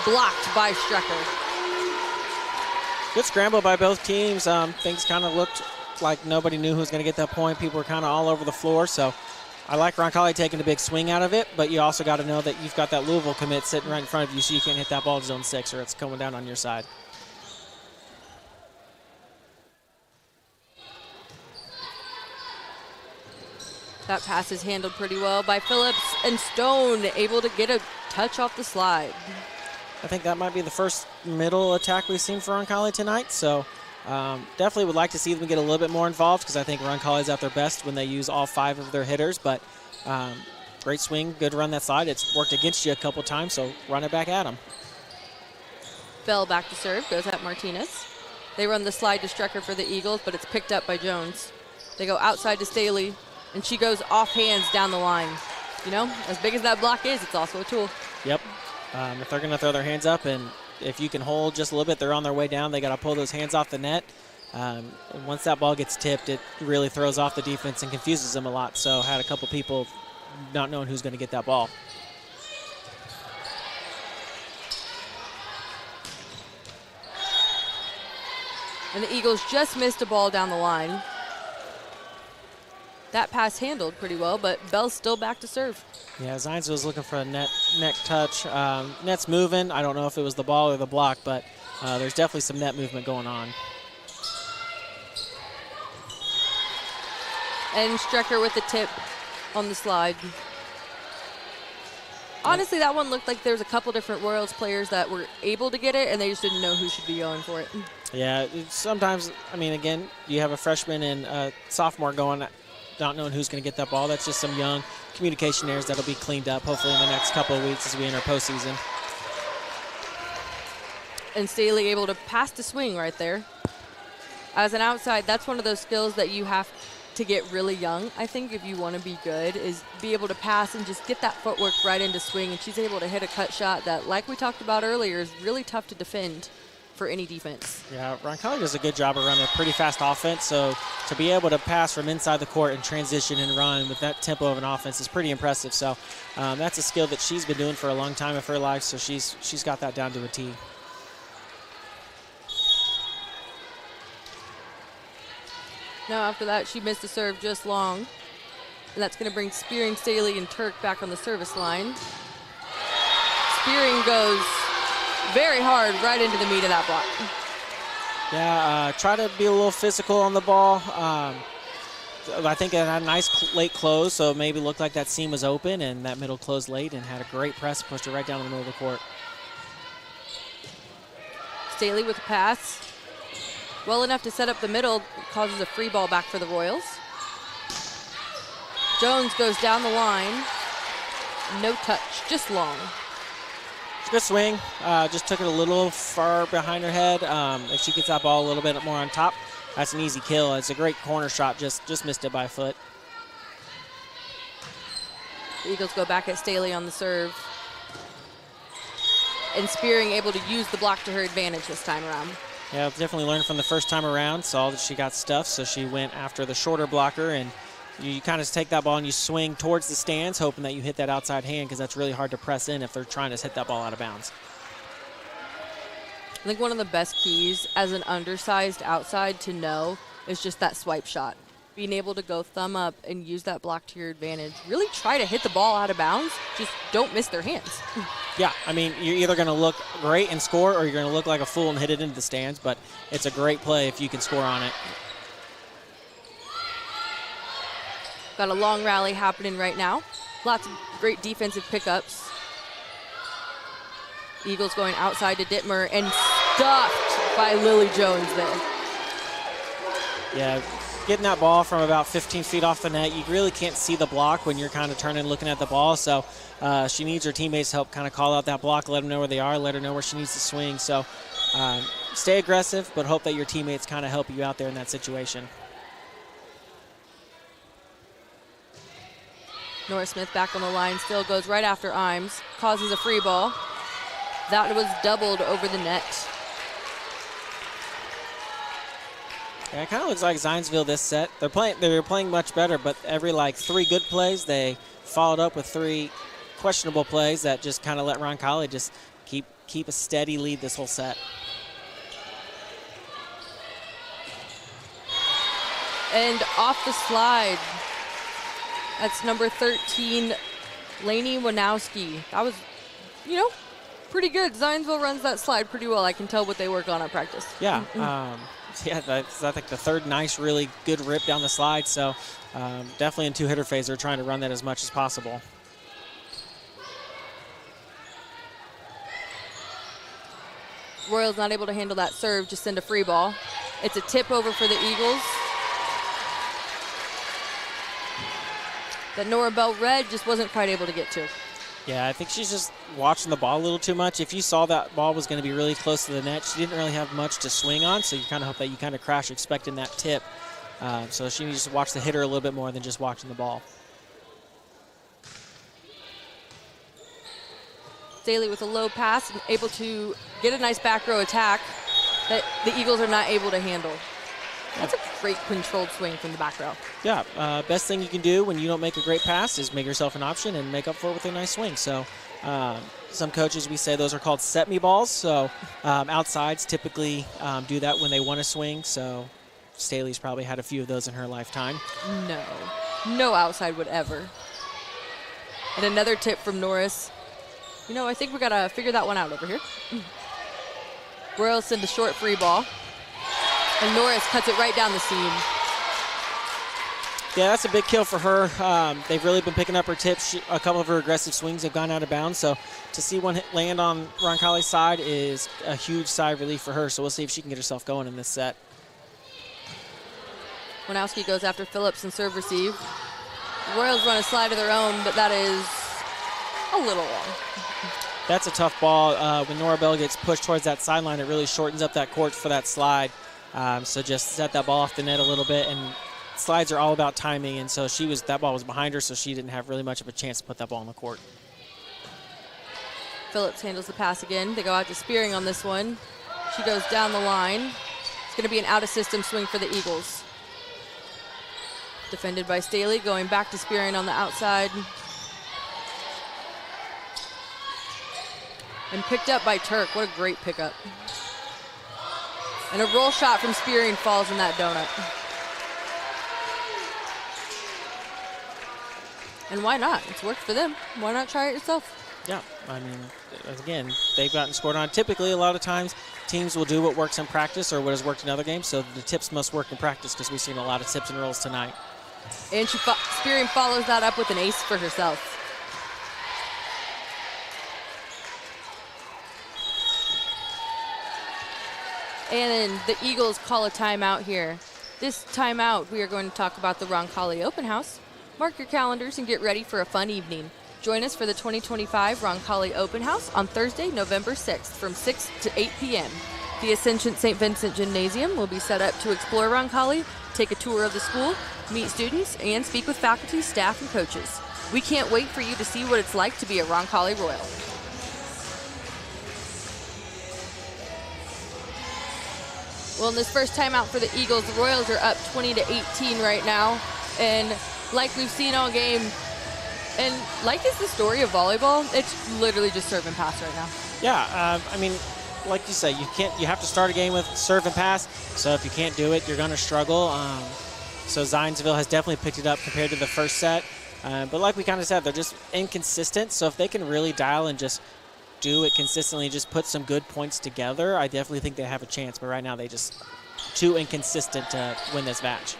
blocked by Strecker. Good scramble by both teams. Things kind of looked like nobody knew who was going to get that point. People were kind of all over the floor. So I like Roncalli taking a big swing out of it, but you also got to know that you've got that Louisville commit sitting right in front of you, so you can't hit that ball to zone 6 or it's coming down on your side. That pass is handled pretty well by Phillips, and Stone able to get a touch off the slide. I think that might be the first middle attack we've seen for Roncalli tonight, so definitely would like to see them get a little bit more involved because I think Roncalli's at their best when they use all 5 of their hitters, but great swing, good run that side. It's worked against you a couple times, so run it back at them. Bell back to serve, goes at Martinez. They run the slide to Strecker for the Eagles, but it's picked up by Jones. They go outside to Staley, and she goes off hands down the line. You know, as big as that block is, it's also a tool. Yep. If they're going to throw their hands up, and if you can hold just a little bit, they're on their way down. They got to pull those hands off the net. And once that ball gets tipped, it really throws off the defense and confuses them a lot. So had a couple people not knowing who's going to get that ball. And the Eagles just missed a ball down the line. That pass handled pretty well, but Bell's still back to serve. Yeah, Zionsville's looking for a net touch. Net's moving. I don't know if it was the ball or the block, but there's definitely some net movement going on. And Strecker with the tip on the slide. Honestly, that one looked like there was a couple different Royals players that were able to get it, and they just didn't know who should be going for it. Yeah, sometimes, I mean, again, you have a freshman and a sophomore going, not knowing who's going to get that ball. That's just some young communication errors that'll be cleaned up hopefully in the next couple of weeks as we enter postseason. And Staley able to pass the swing right there. As an outside, that's one of those skills that you have to get really young, I think, if you want to be good, is be able to pass and just get that footwork right into swing. And she's able to hit a cut shot that, like we talked about earlier, is really tough to defend for any defense. Yeah, Roncalli does a good job of running a pretty fast offense, so to be able to pass from inside the court and transition and run with that tempo of an offense is pretty impressive. So that's a skill that she's been doing for a long time of her life, so she's got that down to a T. Now after that, she missed the serve just long. And that's going to bring Spearing, Staley, and Turk back on the service line. Spearing goes very hard right into the meat of that block. Yeah, try to be a little physical on the ball. I think it had a nice late close, so it maybe looked like that seam was open, and that middle closed late and had a great press, pushed it right down the middle of the court. Staley with a pass. Well enough to set up the middle, causes a free ball back for the Royals. Jones goes down the line. No touch, just long. It's a good swing. Just took it a little far behind her head. If she gets that ball a little bit more on top, that's an easy kill. It's a great corner shot, just missed it by a foot. The Eagles go back at Staley on the serve. And Spearing able to use the block to her advantage this time around. Yeah, definitely learned from the first time around. Saw that she got stuffed, so she went after the shorter blocker, and you kind of take that ball and you swing towards the stands, hoping that you hit that outside hand, because that's really hard to press in if they're trying to hit that ball out of bounds. I think one of the best keys as an undersized outside to know is just that swipe shot. Being able to go thumb up and use that block to your advantage. Really try to hit the ball out of bounds. Just don't miss their hands. Yeah, I mean, you're either going to look great and score, or you're going to look like a fool and hit it into the stands, but it's a great play if you can score on it. Got a long rally happening right now. Lots of great defensive pickups. Eagles going outside to Dittmer and stuffed by Lily Jones there. Yeah, getting that ball from about 15 feet off the net, you really can't see the block when you're kind of turning looking at the ball, so she needs her teammates to help kind of call out that block, let them know where they are, let her know where she needs to swing. So stay aggressive, but hope that your teammates kind of help you out there in that situation. Nora Smith back on the line, still goes right after Imes, causes a free ball. That was doubled over the net. Yeah, it kind of looks like Zionsville this set. They were playing much better, but every like 3 good plays, they followed up with 3 questionable plays that just kind of let Roncalli just keep a steady lead this whole set. And off the slide, that's number 13, Lainey Wanowski. That was, pretty good. Zionsville runs that slide pretty well. I can tell what they work on at practice. Yeah. Yeah, that's I think the third nice, really good rip down the slide. So definitely in 2-hitter phase, they're trying to run that as much as possible. Royals not able to handle that serve, just send a free ball. It's a tip over for the Eagles. That Nora Bell-Red just wasn't quite able to get to. Yeah, I think she's just watching the ball a little too much. If you saw that ball was going to be really close to the net, she didn't really have much to swing on, so you kind of hope that you kind of crash expecting that tip. So she needs to watch the hitter a little bit more than just watching the ball. Staley with a low pass and able to get a nice back row attack that the Eagles are not able to handle. That's a great controlled swing from the back row. Yeah, best thing you can do when you don't make a great pass is make yourself an option and make up for it with a nice swing. So some coaches, we say those are called set me balls. So outsides typically do that when they want to swing. So Staley's probably had a few of those in her lifetime. No outside would ever. And another tip from Norris. I think we got to figure that one out over here. Royals send a short free ball. And Norris cuts it right down the seam. Yeah, that's a big kill for her. They've really been picking up her tips. A couple of her aggressive swings have gone out of bounds. So to see one land on Roncalli's side is a huge sigh of relief for her. So we'll see if she can get herself going in this set. Wanowski goes after Phillips and serve receive. The Royals run a slide of their own, but that is a little long. That's a tough ball. When Nora Bell gets pushed towards that sideline, it really shortens up that court for that slide. So just set that ball off the net a little bit, and slides are all about timing, and so that ball was behind her, so she didn't have really much of a chance to put that ball on the court. Phillips handles the pass again. They go out to Spearing on this one. She goes down the line. It's going to be an out-of-system swing for the Eagles. Defended by Staley, going back to Spearing on the outside. And picked up by Turk. What a great pickup. And a roll shot from Spearing falls in that donut. And why not? It's worked for them. Why not try it yourself? Yeah, I mean, again, they've gotten scored on. Typically, a lot of times, teams will do what works in practice or what has worked in other games, so the tips must work in practice because we've seen a lot of tips and rolls tonight. And Spearing follows that up with an ace for herself. And then the Eagles call a timeout here. This timeout, we are going to talk about the Roncalli Open House. Mark your calendars and get ready for a fun evening. Join us for the 2025 Roncalli Open House on Thursday, November 6th from 6 to 8 p.m. The Ascension St. Vincent Gymnasium will be set up to explore Roncalli, take a tour of the school, meet students, and speak with faculty, staff, and coaches. We can't wait for you to see what it's like to be a Roncalli Royal. Well, in this first timeout for the Eagles, the Royals are up 20-18 right now. And like we've seen all game, and like is the story of volleyball, it's literally just serve and pass right now. Yeah, I mean, like you say, you have to start a game with serve and pass. So if you can't do it, you're going to struggle. So Zionsville has definitely picked it up compared to the first set. But like we kind of said, they're just inconsistent. So if they can really dial and just do it consistently, just put some good points together, I definitely think they have a chance. But right now, they just too inconsistent to win this match.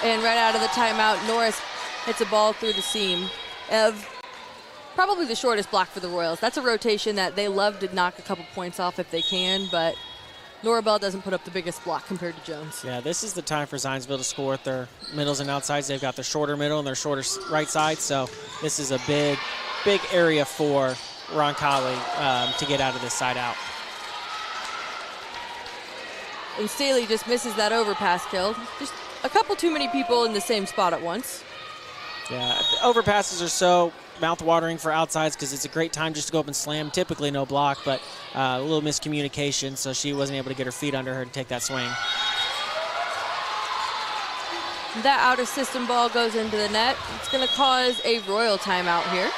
And right out of the timeout, Norris hits a ball through the seam of probably the shortest block for the Royals. That's a rotation that they love to knock a couple points off if they can, but Nora Bell doesn't put up the biggest block compared to Jones. Yeah, this is the time for Zionsville to score with their middles and outsides. They've got their shorter middle and their shorter right side, so this is a big area for Roncalli to get out of this side out. And Staley just misses that overpass kill. Just a couple too many people in the same spot at once. Yeah, overpasses are so mouth-watering for outsides because it's a great time just to go up and slam. Typically no block, but a little miscommunication, so she wasn't able to get her feet under her to take that swing. That out-of-system ball goes into the net. It's going to cause a Royal timeout here.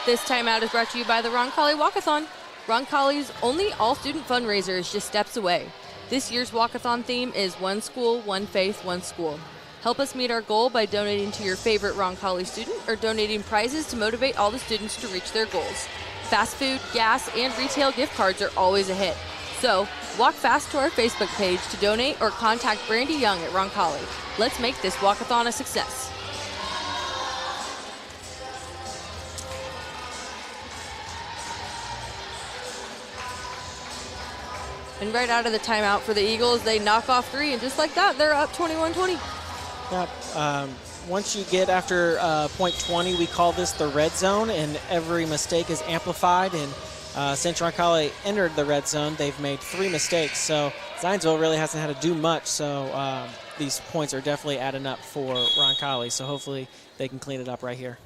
This timeout is brought to you by the Roncalli Walkathon. Roncalli's only all-student fundraiser is just steps away. This year's walkathon theme is One School, One Faith, One School. Help us meet our goal by donating to your favorite Roncalli student or donating prizes to motivate all the students to reach their goals. Fast food, gas, and retail gift cards are always a hit. So, walk fast to our Facebook page to donate or contact Brandy Young at Roncalli. Let's make this walkathon a success. And right out of the timeout for the Eagles, they knock off three, and just like that, they're up 21-20. Yep. Once you get after point 20, we call this the red zone, and every mistake is amplified. And since Roncalli entered the red zone, they've made 3 mistakes. So Zionsville really hasn't had to do much. So these points are definitely adding up for Roncalli. So hopefully they can clean it up right here.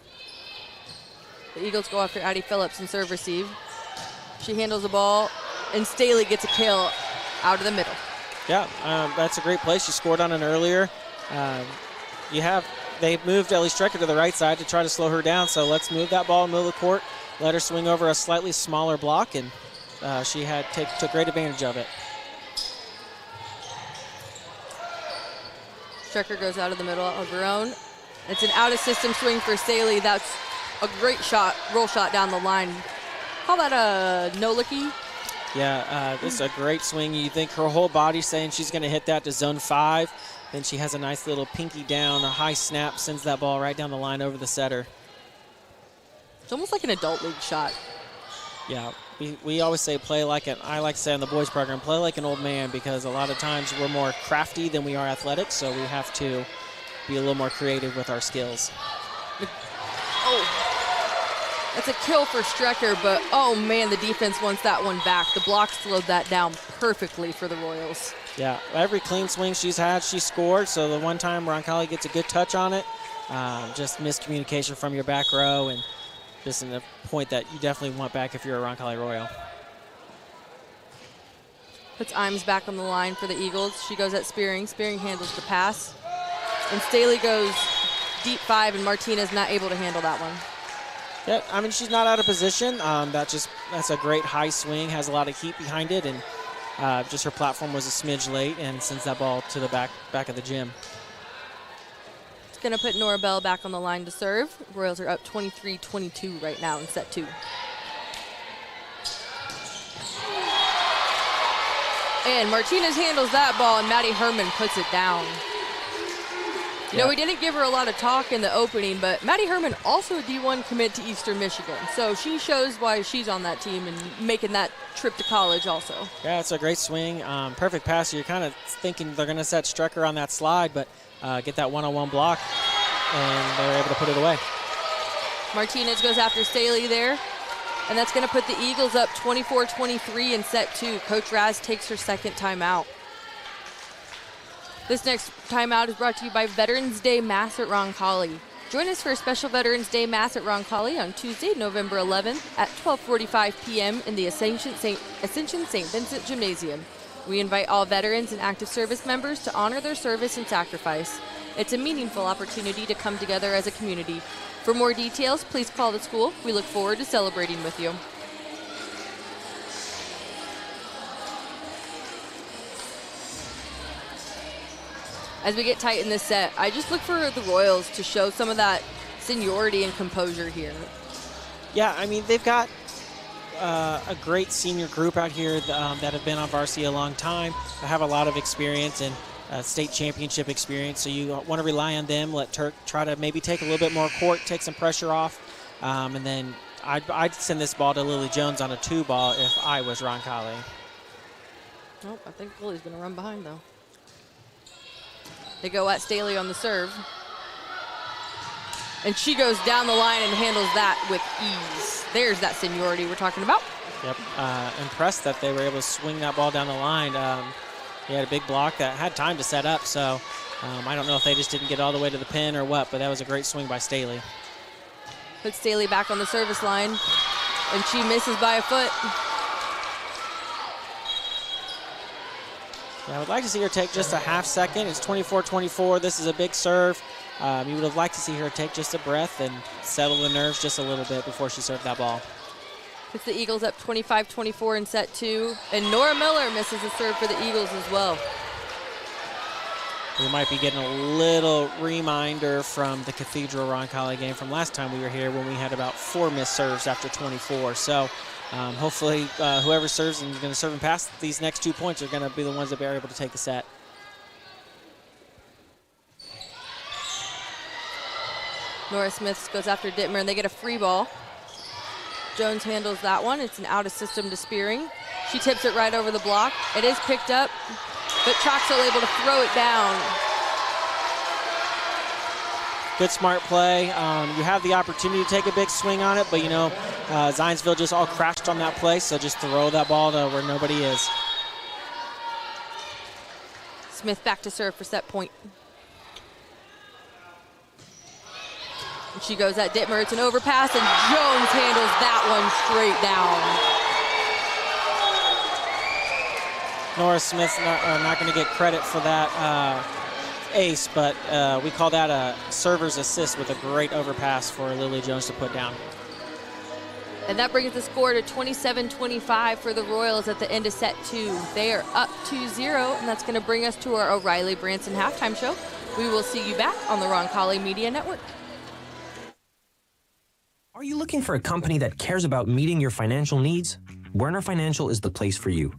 The Eagles go after Addie Phillips and serve receive. She handles the ball, and Staley gets a kill out of the middle. Yeah, that's a great play. She scored on it earlier. They've moved Ellie Strecker to the right side to try to slow her down, so let's move that ball in the middle of the court, let her swing over a slightly smaller block, and she took great advantage of it. Strecker goes out of the middle of her own. It's an out-of-system swing for Staley. That's a great shot, roll shot down the line. Call that a no-looky. Yeah, this is a great swing. You think her whole body's saying she's going to hit that to zone 5. Then she has a nice little pinky down, a high snap, sends that ball right down the line over the setter. It's almost like an adult league shot. Yeah, we always say play like I like to say on the boys program, play like an old man, because a lot of times we're more crafty than we are athletic, so we have to be a little more creative with our skills. Oh, that's a kill for Strecker, but oh man, the defense wants that one back. The block slowed that down perfectly for the Royals. Yeah, every clean swing she's had, she scored, so the one time Roncalli gets a good touch on it, just miscommunication from your back row, and just in a point that you definitely want back if you're a Roncalli Royal. Puts Imes back on the line for the Eagles. She goes at Spearing. Spearing handles the pass. And Staley goes deep 5, and Martinez not able to handle that one. Yeah, I mean, she's not out of position. That's a great high swing, has a lot of heat behind it, and just her platform was a smidge late and sends that ball to the back of the gym. It's going to put Nora Bell back on the line to serve. Royals are up 23-22 right now in set 2. And Martinez handles that ball, and Maddie Herman puts it down. You know, we didn't give her a lot of talk in the opening, but Maddie Herman also a D1 commit to Eastern Michigan. So she shows why she's on that team and making that trip to college also. Yeah, it's a great swing. Perfect pass. You're kind of thinking they're going to set Strecker on that slide, but get that one-on-one block, and they're able to put it away. Martinez goes after Staley there, and that's going to put the Eagles up 24-23 in set 2. Coach Raz takes her second timeout. This next timeout is brought to you by Veterans Day Mass at Roncalli. Join us for a special Veterans Day Mass at Roncalli on Tuesday, November 11th at 12:45 p.m. in the Ascension St. Vincent Gymnasium. We invite all veterans and active service members to honor their service and sacrifice. It's a meaningful opportunity to come together as a community. For more details, please call the school. We look forward to celebrating with you. As we get tight in this set, I just look for the Royals to show some of that seniority and composure here. Yeah, I mean, they've got a great senior group out here that have been on varsity a long time. They have a lot of experience and state championship experience, so you want to rely on them. Let Turk try to maybe take a little bit more court, take some pressure off, and then I'd send this ball to Lily Jones on a 2-ball if I was Roncalli. Oh, I think Lily's going to run behind, though. They go at Staley on the serve. And she goes down the line and handles that with ease. There's that seniority we're talking about. Yep, impressed that they were able to swing that ball down the line. He had a big block that had time to set up, so I don't know if they just didn't get all the way to the pin or what, but that was a great swing by Staley. Put Staley back on the service line, and she misses by a foot. Yeah, I would like to see her take just a half second. It's 24-24. This is a big serve. You would have liked to see her take just a breath and settle the nerves just a little bit before she served that ball. Puts the Eagles up 25-24 in set 2. And Nora Miller misses a serve for the Eagles as well. We might be getting a little reminder from the Cathedral Roncalli game from last time we were here when we had about 4 missed serves after 24. So hopefully whoever serves and is going to serve and pass these next 2 points are going to be the ones that are able to take the set. Nora Smith goes after Dittmer, and they get a free ball. Jones handles that one. It's an out of system to Spearing. She tips it right over the block. It is picked up, but Troxel able to throw it down. Good smart play. You have the opportunity to take a big swing on it, but you know, Zionsville just all crashed on that play, so just throw that ball to where nobody is. Smith back to serve for set point. And she goes at Dittmer. It's an overpass, and Jones handles that one straight down. Nora Smith's not going to get credit for that ace, but we call that a server's assist with a great overpass for Lily Jones to put down. And that brings the score to 27-25 for the Royals at the end of set 2. They are up 2-0, and that's going to bring us to our O'Reilly Branson halftime show. We will see you back on the Roncalli Media Network. Are you looking for a company that cares about meeting your financial needs? Werner Financial is the place for you.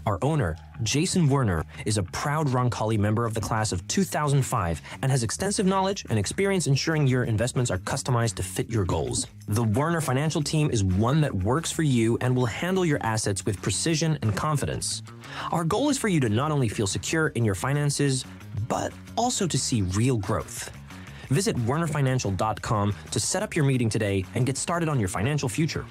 Our owner, Jason Werner, is a proud Roncalli member of the class of 2005 and has extensive knowledge and experience ensuring your investments are customized to fit your goals. The Werner financial team is one that works for you and will handle your assets with precision and confidence. Our goal is for you to not only feel secure in your finances, but also to see real growth. Visit wernerfinancial.com to set up your meeting today and get started on your financial future.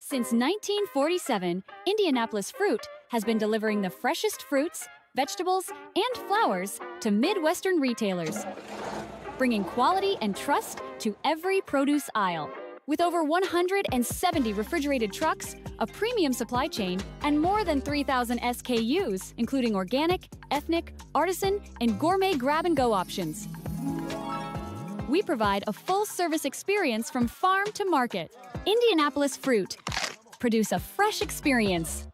Since 1947, Indianapolis Fruit has been delivering the freshest fruits, vegetables, and flowers to Midwestern retailers, bringing quality and trust to every produce aisle. With over 170 refrigerated trucks, a premium supply chain, and more than 3,000 SKUs, including organic, ethnic, artisan, and gourmet grab-and-go options. We provide a full-service experience from farm to market. Indianapolis Fruit. Produce a fresh experience.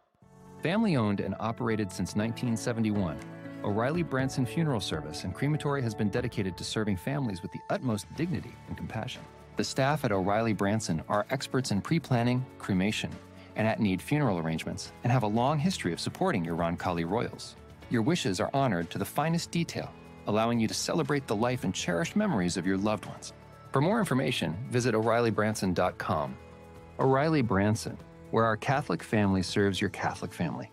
Family owned and operated since 1971, O'Reilly Branson Funeral Service and Crematory has been dedicated to serving families with the utmost dignity and compassion. The staff at O'Reilly Branson are experts in pre-planning, cremation, and at-need funeral arrangements, and have a long history of supporting your Roncalli Royals. Your wishes are honored to the finest detail, allowing you to celebrate the life and cherished memories of your loved ones. For more information, visit O'ReillyBranson.com. O'Reilly Branson, where our Catholic family serves your Catholic family.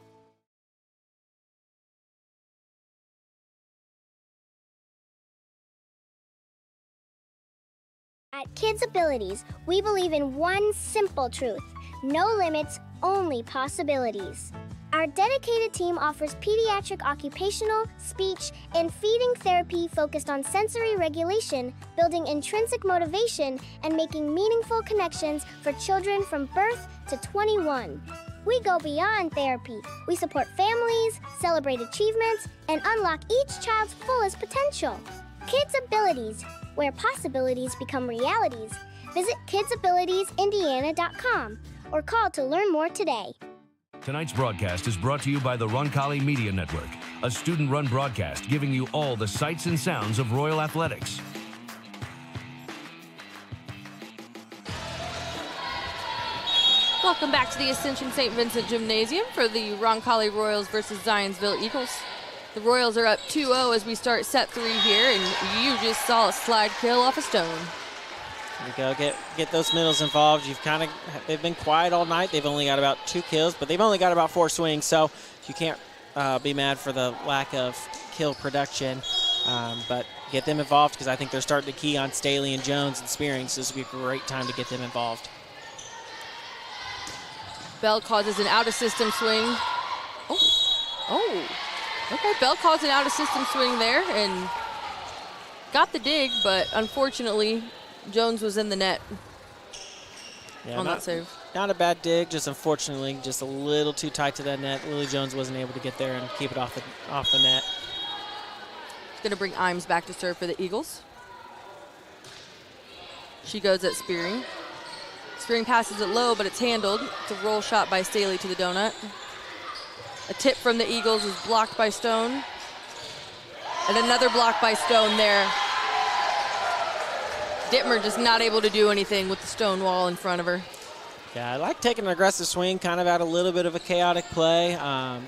At Kids Abilities, we believe in one simple truth: no limits, only possibilities. Our dedicated team offers pediatric occupational, speech, and feeding therapy focused on sensory regulation, building intrinsic motivation, and making meaningful connections for children from birth to 21. We go beyond therapy. We support families, celebrate achievements, and unlock each child's fullest potential. Kids Abilities, where possibilities become realities. Visit kidsabilitiesindiana.com or call to learn more today. Tonight's broadcast is brought to you by the Roncalli Media Network, a student-run broadcast giving you all the sights and sounds of Royal Athletics. Welcome back to the Ascension St. Vincent Gymnasium for the Roncalli Royals versus Zionsville Eagles. The Royals are up 2-0 as we start set 3 here, and you just saw a slide kill off a stone. There you go, get those middles involved. They've been quiet all night. They've only got about 2 kills, but they've only got about 4 swings, so you can't be mad for the lack of kill production. But get them involved because I think they're starting to key on Staley and Jones and Spearing, so this would be a great time to get them involved. Bell causes an out-of-system swing. Oh, okay, Bell caused an out-of-system swing there and got the dig, but unfortunately, Jones was in the net on that save. Not a bad dig, just unfortunately just a little too tight to that net. Lily Jones wasn't able to get there and keep it off the net. It's going to bring Imes back to serve for the Eagles. She goes at Spearing. Spearing passes it low, but it's handled. It's a roll shot by Staley to the donut. A tip from the Eagles is blocked by Stone. And another block by Stone there. Dittmer just not able to do anything with the stone wall in front of her. Yeah, I like taking an aggressive swing, kind of had a little bit of a chaotic play.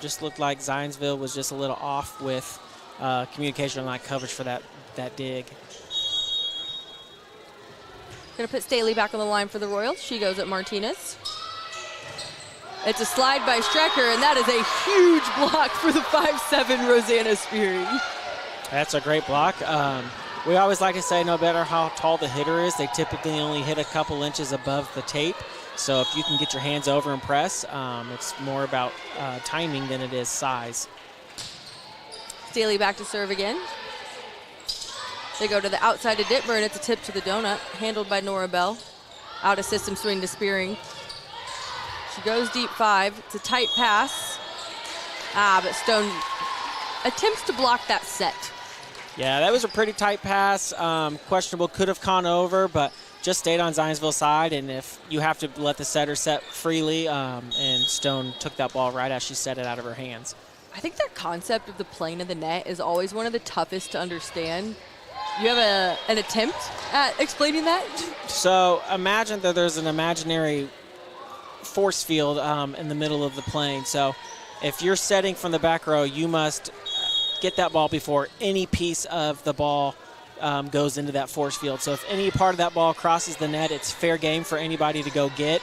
Just looked like Zionsville was just a little off with communication and like coverage for that dig. Gonna put Staley back on the line for the Royals. She goes at Martinez. It's a slide by Strecker, and that is a huge block for the 5'7" Rosanna Spearing. That's a great block. We always like to say no matter how tall the hitter is, they typically only hit a couple inches above the tape. So if you can get your hands over and press, it's more about timing than it is size. Staley back to serve again. They go to the outside of Dittmer, and it's a tip to the donut, handled by Nora Bell. Out of system swing to Spearing. She goes deep 5. It's a tight pass. But Stone attempts to block that set. Yeah, that was a pretty tight pass. Questionable, could have gone over, but just stayed on Zionsville's side. And if you have to let the setter set freely, and Stone took that ball right as she set it out of her hands. I think their concept of the plane of the net is always one of the toughest to understand. You have an attempt at explaining that? So imagine that there's an imaginary force field in the middle of the plane. So if you're setting from the back row, you must get that ball before any piece of the ball goes into that force field. So if any part of that ball crosses the net, it's fair game for anybody to go get,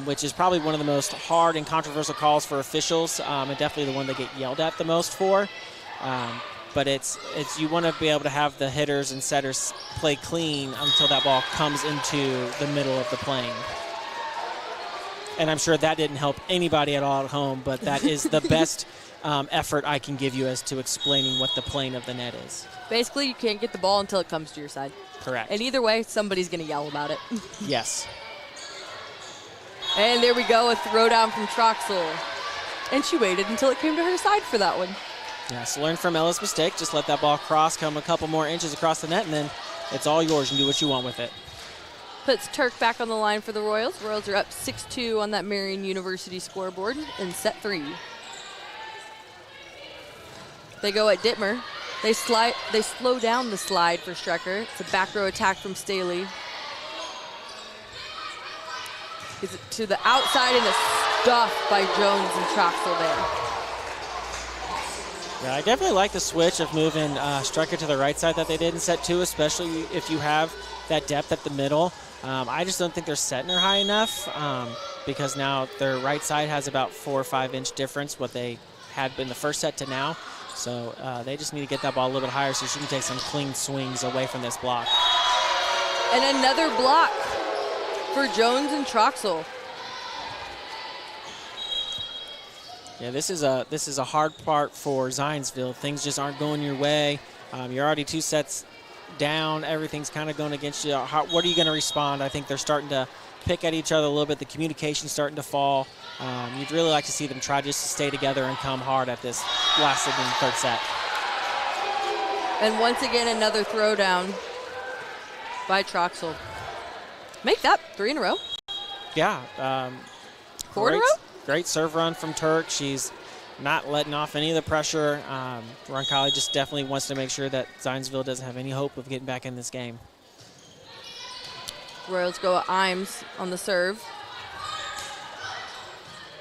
which is probably one of the most hard and controversial calls for officials, and definitely the one they get yelled at the most for. But it's you want to be able to have the hitters and setters play clean until that ball comes into the middle of the plane. And I'm sure that didn't help anybody at all at home, but that is the best effort I can give you as to explaining what the plane of the net is. Basically, you can't get the ball until it comes to your side. Correct. And either way, somebody's going to yell about it. Yes. And there we go, a throwdown from Troxel. And she waited until it came to her side for that one. Yeah, so learn from Ella's mistake. Just let that ball cross, come a couple more inches across the net, and then it's all yours and do what you want with it. Puts Turk back on the line for the Royals. Royals are up 6-2 on that Marian University scoreboard in set 3. They go at Dittmer. They slow down the slide for Strecker. It's a back row attack from Staley. It's to the outside and a stuff by Jones and Troxel there. Yeah, I definitely like the switch of moving Strecker to the right side that they did in set 2, especially if you have that depth at the middle. I just don't think they're setting her high enough because now their right side has about 4 or 5 inch difference what they had in the first set to now. So they just need to get that ball a little bit higher so she can take some clean swings away from this block. And another block for Jones and Troxel. Yeah, this is a hard part for Zionsville. Things just aren't going your way. You're already 2 sets down. Everything's kind of going against you. What are you going to respond? I think they're starting to pick at each other a little bit. The communication's starting to fall. You'd really like to see them try just to stay together and come hard at this last in the third set. And once again, another throwdown by Troxel. Make that 3 in a row. Yeah. 4 in a row? Great serve run from Turk. She's not letting off any of the pressure. Roncalli just definitely wants to make sure that Zionsville doesn't have any hope of getting back in this game. Royals go at Imes on the serve.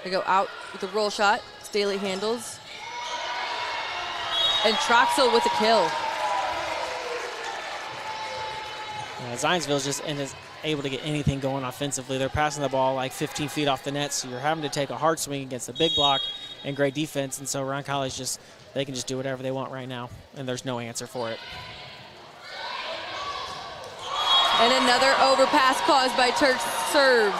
They go out with a roll shot. Staley handles. And Troxel with a kill. Yeah, Zionsville's just is able to get anything going offensively. They're passing the ball like 15 feet off the net, so you're having to take a hard swing against a big block and great defense, and so Roncalli's just, they can just do whatever they want right now, and there's no answer for it. And another overpass caused by Turk's serve.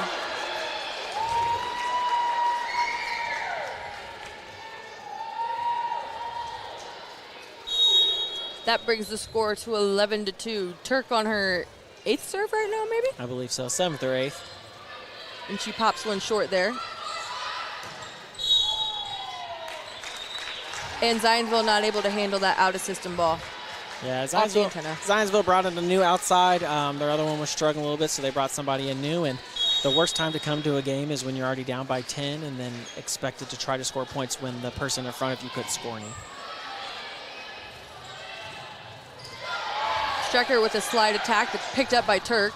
That brings the score to 11-2. Turk on her 8th serve right now, maybe? I believe so, 7th or 8th. And she pops one short there. And Zionsville not able to handle that out-of-system ball. Yeah, Zionsville brought in a new outside. Their other one was struggling a little bit, so they brought somebody in new. And the worst time to come to a game is when you're already down by 10 and then expected to try to score points when the person in front of you couldn't score any. Strecker with a slide attack that's picked up by Turk.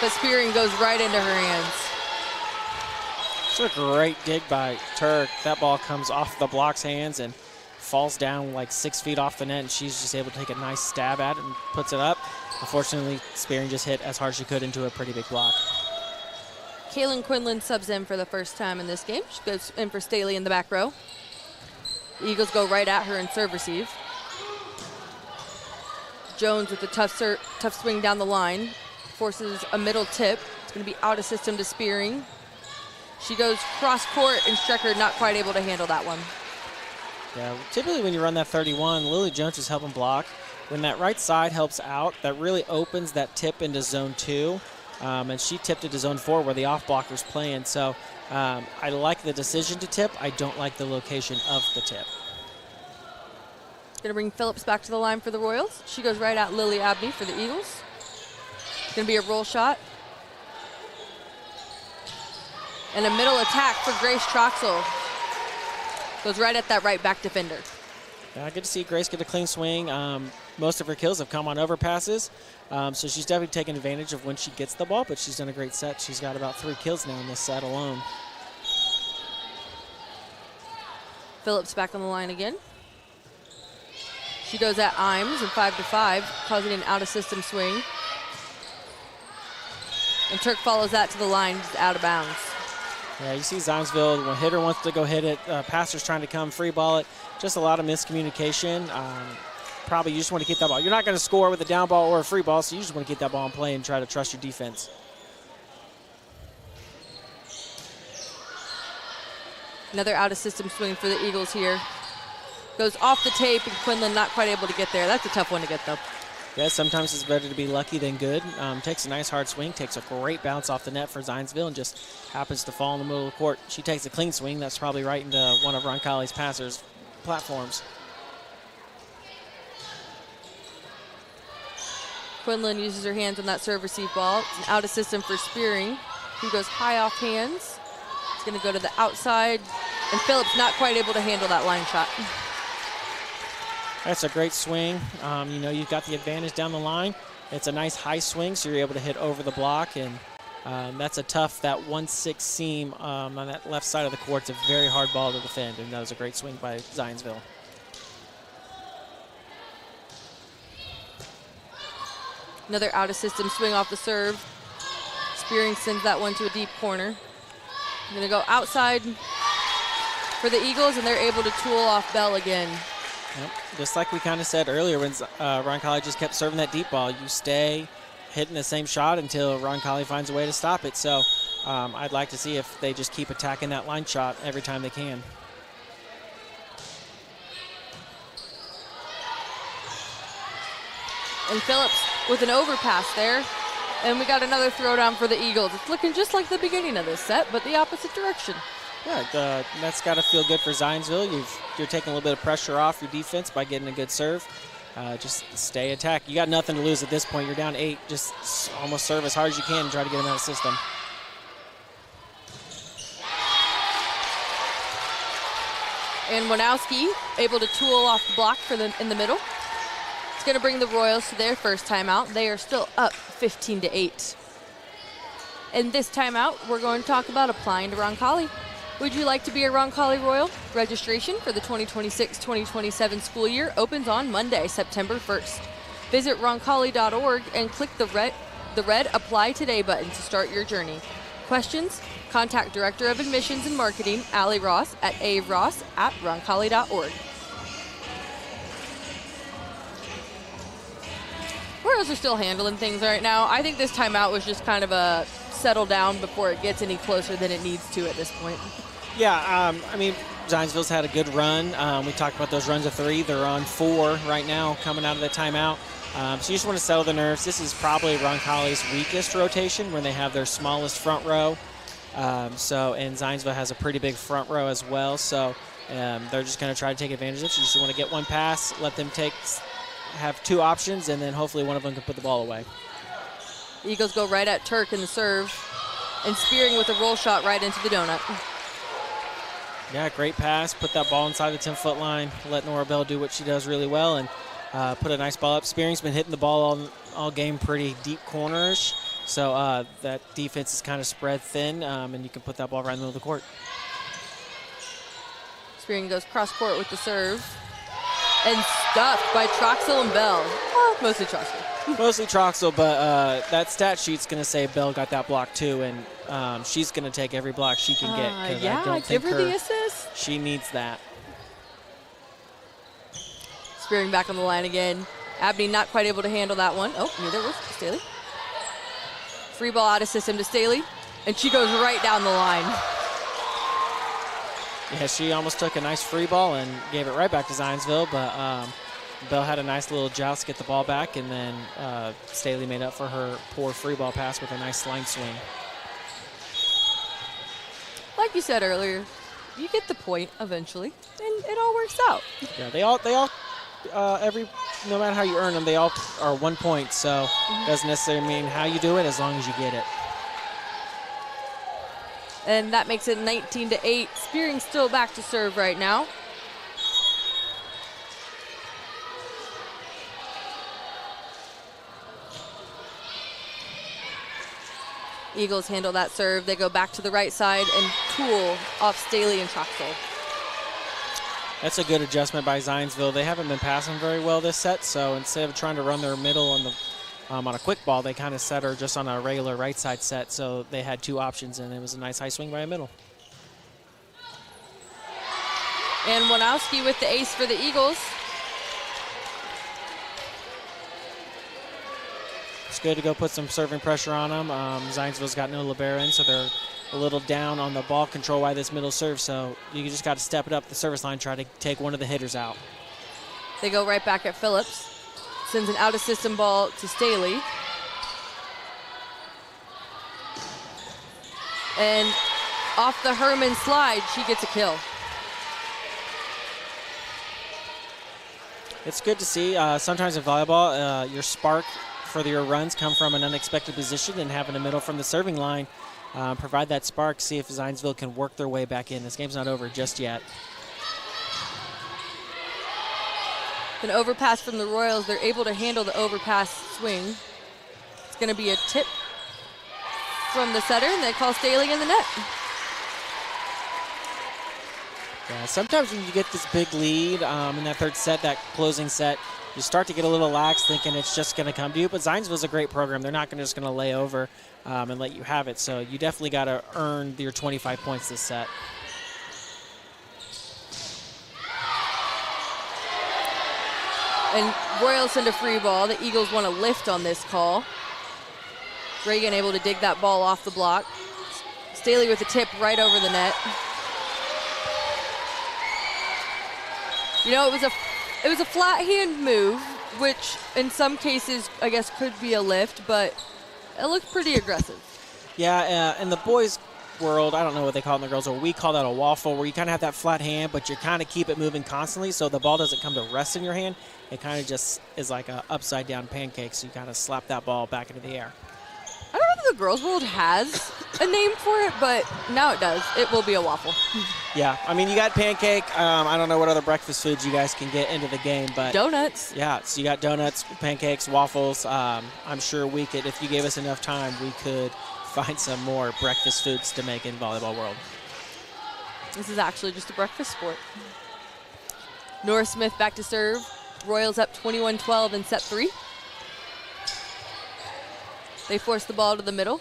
But spearing goes right into her hands. It's a great dig by Turk. That ball comes off the block's hands and falls down like 6 feet off the net, and she's just able to take a nice stab at it and puts it up. Unfortunately, Spearing just hit as hard as she could into a pretty big block. Kaylin Quinlan subs in for the first time in this game. She goes in for Staley in the back row. The Eagles go right at her in serve receive. Jones with a tough swing down the line. Forces a middle tip. It's going to be out of system to Spearing. She goes cross court, and Strecker not quite able to handle that one. Yeah, typically when you run that 31, Lily Jones is helping block. When that right side helps out, that really opens that tip into zone 2. And she tipped it to zone 4 where the off blocker's playing. So I like the decision to tip. I don't like the location of the tip. Going to bring Phillips back to the line for the Royals. She goes right at Lily Abney for the Eagles. Going to be a roll shot. And a middle attack for Grace Troxel. Goes right at that right back defender. Yeah, good to see Grace get a clean swing. most of her kills have come on overpasses. So she's definitely taking advantage of when she gets the ball, but she's done a great set. She's got about 3 kills now in this set alone. Phillips back on the line again. She goes at Imes and 5-5, causing an out-of-system swing. And Turk follows that to the line, just out of bounds. Yeah, you see Zionsville, when hitter wants to go hit it, passer's trying to come free ball it. Just a lot of miscommunication. Probably you just want to get that ball. You're not going to score with a down ball or a free ball, so you just want to get that ball in play and try to trust your defense. Another out-of-system swing for the Eagles here. Goes off the tape, and Quinlan not quite able to get there. That's a tough one to get, though. Yeah, sometimes it's better to be lucky than good. Takes a nice hard swing, takes a great bounce off the net for Zionsville, and just happens to fall in the middle of the court. She takes a clean swing. That's probably right into one of Roncalli's passers' platforms. Quinlan uses her hands on that serve receive ball. It's an out-of-system for Spearing, who goes high off hands. It's going to go to the outside, and Phillips not quite able to handle that line shot. That's a great swing. You know, you've got the advantage down the line. It's a nice high swing, so you're able to hit over the block, and that's a tough, that 1-6 seam on that left side of the court. It's a very hard ball to defend, and that was a great swing by Zionsville. Another out-of-system swing off the serve. Spearing sends that one to a deep corner. Going to go outside for the Eagles, and they're able to tool off Bell again. Yep. Just like we kind of said earlier when Roncalli just kept serving that deep ball, you stay hitting the same shot until Roncalli finds a way to stop it. So I'd like to see if they just keep attacking that line shot every time they can. And Phillips with an overpass there. And we got another throwdown for the Eagles. It's looking just like the beginning of this set, but the opposite direction. Yeah, that's got to feel good for Zionsville. You're taking a little bit of pressure off your defense by getting a good serve. Just stay attack. You got nothing to lose at this point. You're down 8. Just almost serve as hard as you can and try to get them out of the system. And Wanowski able to tool off the block for them in the middle. It's going to bring the Royals to their first timeout. They are still up 15-8. In this timeout, we're going to talk about applying to Roncalli. Would you like to be a Roncalli Royal? Registration for the 2026-2027 school year opens on Monday, September 1st. Visit roncalli.org and click the red Apply Today button to start your journey. Questions? Contact Director of Admissions and Marketing, Allie Ross, at aveross@roncalli.org. Royals are still handling things right now. I think this timeout was just kind of a settle down before it gets any closer than it needs to at this point. Yeah, I mean, Zionsville's had a good run. We talked about those runs of 3. They're on 4 right now coming out of the timeout. So you just want to settle the nerves. This is probably Roncalli's weakest rotation when they have their smallest front row. And Zionsville has a pretty big front row as well. So they're just going to try to take advantage of it. So you just want to get one pass, let them have 2 options, and then hopefully one of them can put the ball away. Eagles go right at Turk in the serve, and Spearing with a roll shot right into the donut. Yeah, great pass. Put that ball inside the 10-foot line. Let Nora Bell do what she does really well and put a nice ball up. Spearing's been hitting the ball all game pretty deep corners, so that defense is kind of spread thin, and you can put that ball right in the middle of the court. Spearing goes cross court with the serve, and stuffed by Troxel and Bell. Well, mostly Troxel. Mostly Troxel, but that stat sheet's going to say Bell got that block too, and she's going to take every block she can get. Yeah, give her the assist. She needs that. Spearing back on the line again. Abney not quite able to handle that one. Oh, neither was Staley. Free ball out of system to Staley, and she goes right down the line. Yeah, she almost took a nice free ball and gave it right back to Zionsville, but Bell had a nice little joust to get the ball back, and then Staley made up for her poor free ball pass with a nice line swing. Like you said earlier, you get the point eventually, and it all works out. Yeah, they all no matter how you earn them, they all are 1 point, so doesn't necessarily mean how you do it as long as you get it. And that makes it 19-8. Spearing still back to serve right now. Eagles handle that serve. They go back to the right side and tool off Staley and Troxel. That's a good adjustment by Zionsville. They haven't been passing very well this set, so instead of trying to run their middle on a quick ball, they kind of set her just on a regular right side set, so they had two options, and it was a nice high swing by a middle. And Wanowski with the ace for the Eagles. It's good to go put some serving pressure on them. Zionsville's got no libero in, so they're a little down on the ball control by this middle serve, so you just got to step it up the service line, try to take one of the hitters out. They go right back at Phillips. Sends an out-of-system ball to Staley. And off the Herman slide, she gets a kill. It's good to see. Sometimes in volleyball, your spark for your runs come from an unexpected position, and having a middle from the serving line provide that spark, see if Zionsville can work their way back in. This game's not over just yet. An overpass from the Royals. They're able to handle the overpass swing. It's going to be a tip from the setter, and they call Staley in the net. Yeah, sometimes when you get this big lead in that third set, that closing set, you start to get a little lax thinking it's just going to come to you. But Zionsville's a great program. They're not just going to lay over and let you have it. So you definitely got to earn your 25 points this set. And Royals send a free ball. The Eagles want to lift on this call. Reagan able to dig that ball off the block. Staley with a tip right over the net. You know, it was a flat hand move, which in some cases I guess could be a lift, but it looked pretty aggressive. Yeah, in the boys' world, I don't know what they call it in the girls' world, we call that a waffle, where you kind of have that flat hand, but you kind of keep it moving constantly, so the ball doesn't come to rest in your hand. It kind of just is like a upside down pancake, so you kind of slap that ball back into the air. I don't know if the girls' world has a name for it, but now it does. It will be a waffle. Yeah, I mean, you got pancake. I don't know what other breakfast foods you guys can get into the game, but donuts. Yeah, so you got donuts, pancakes, waffles. I'm sure we could, if you gave us enough time, we could find some more breakfast foods to make in volleyball world. This is actually just a breakfast sport. Nora Smith back to serve. Royals up 21-12 in set 3. They force the ball to the middle.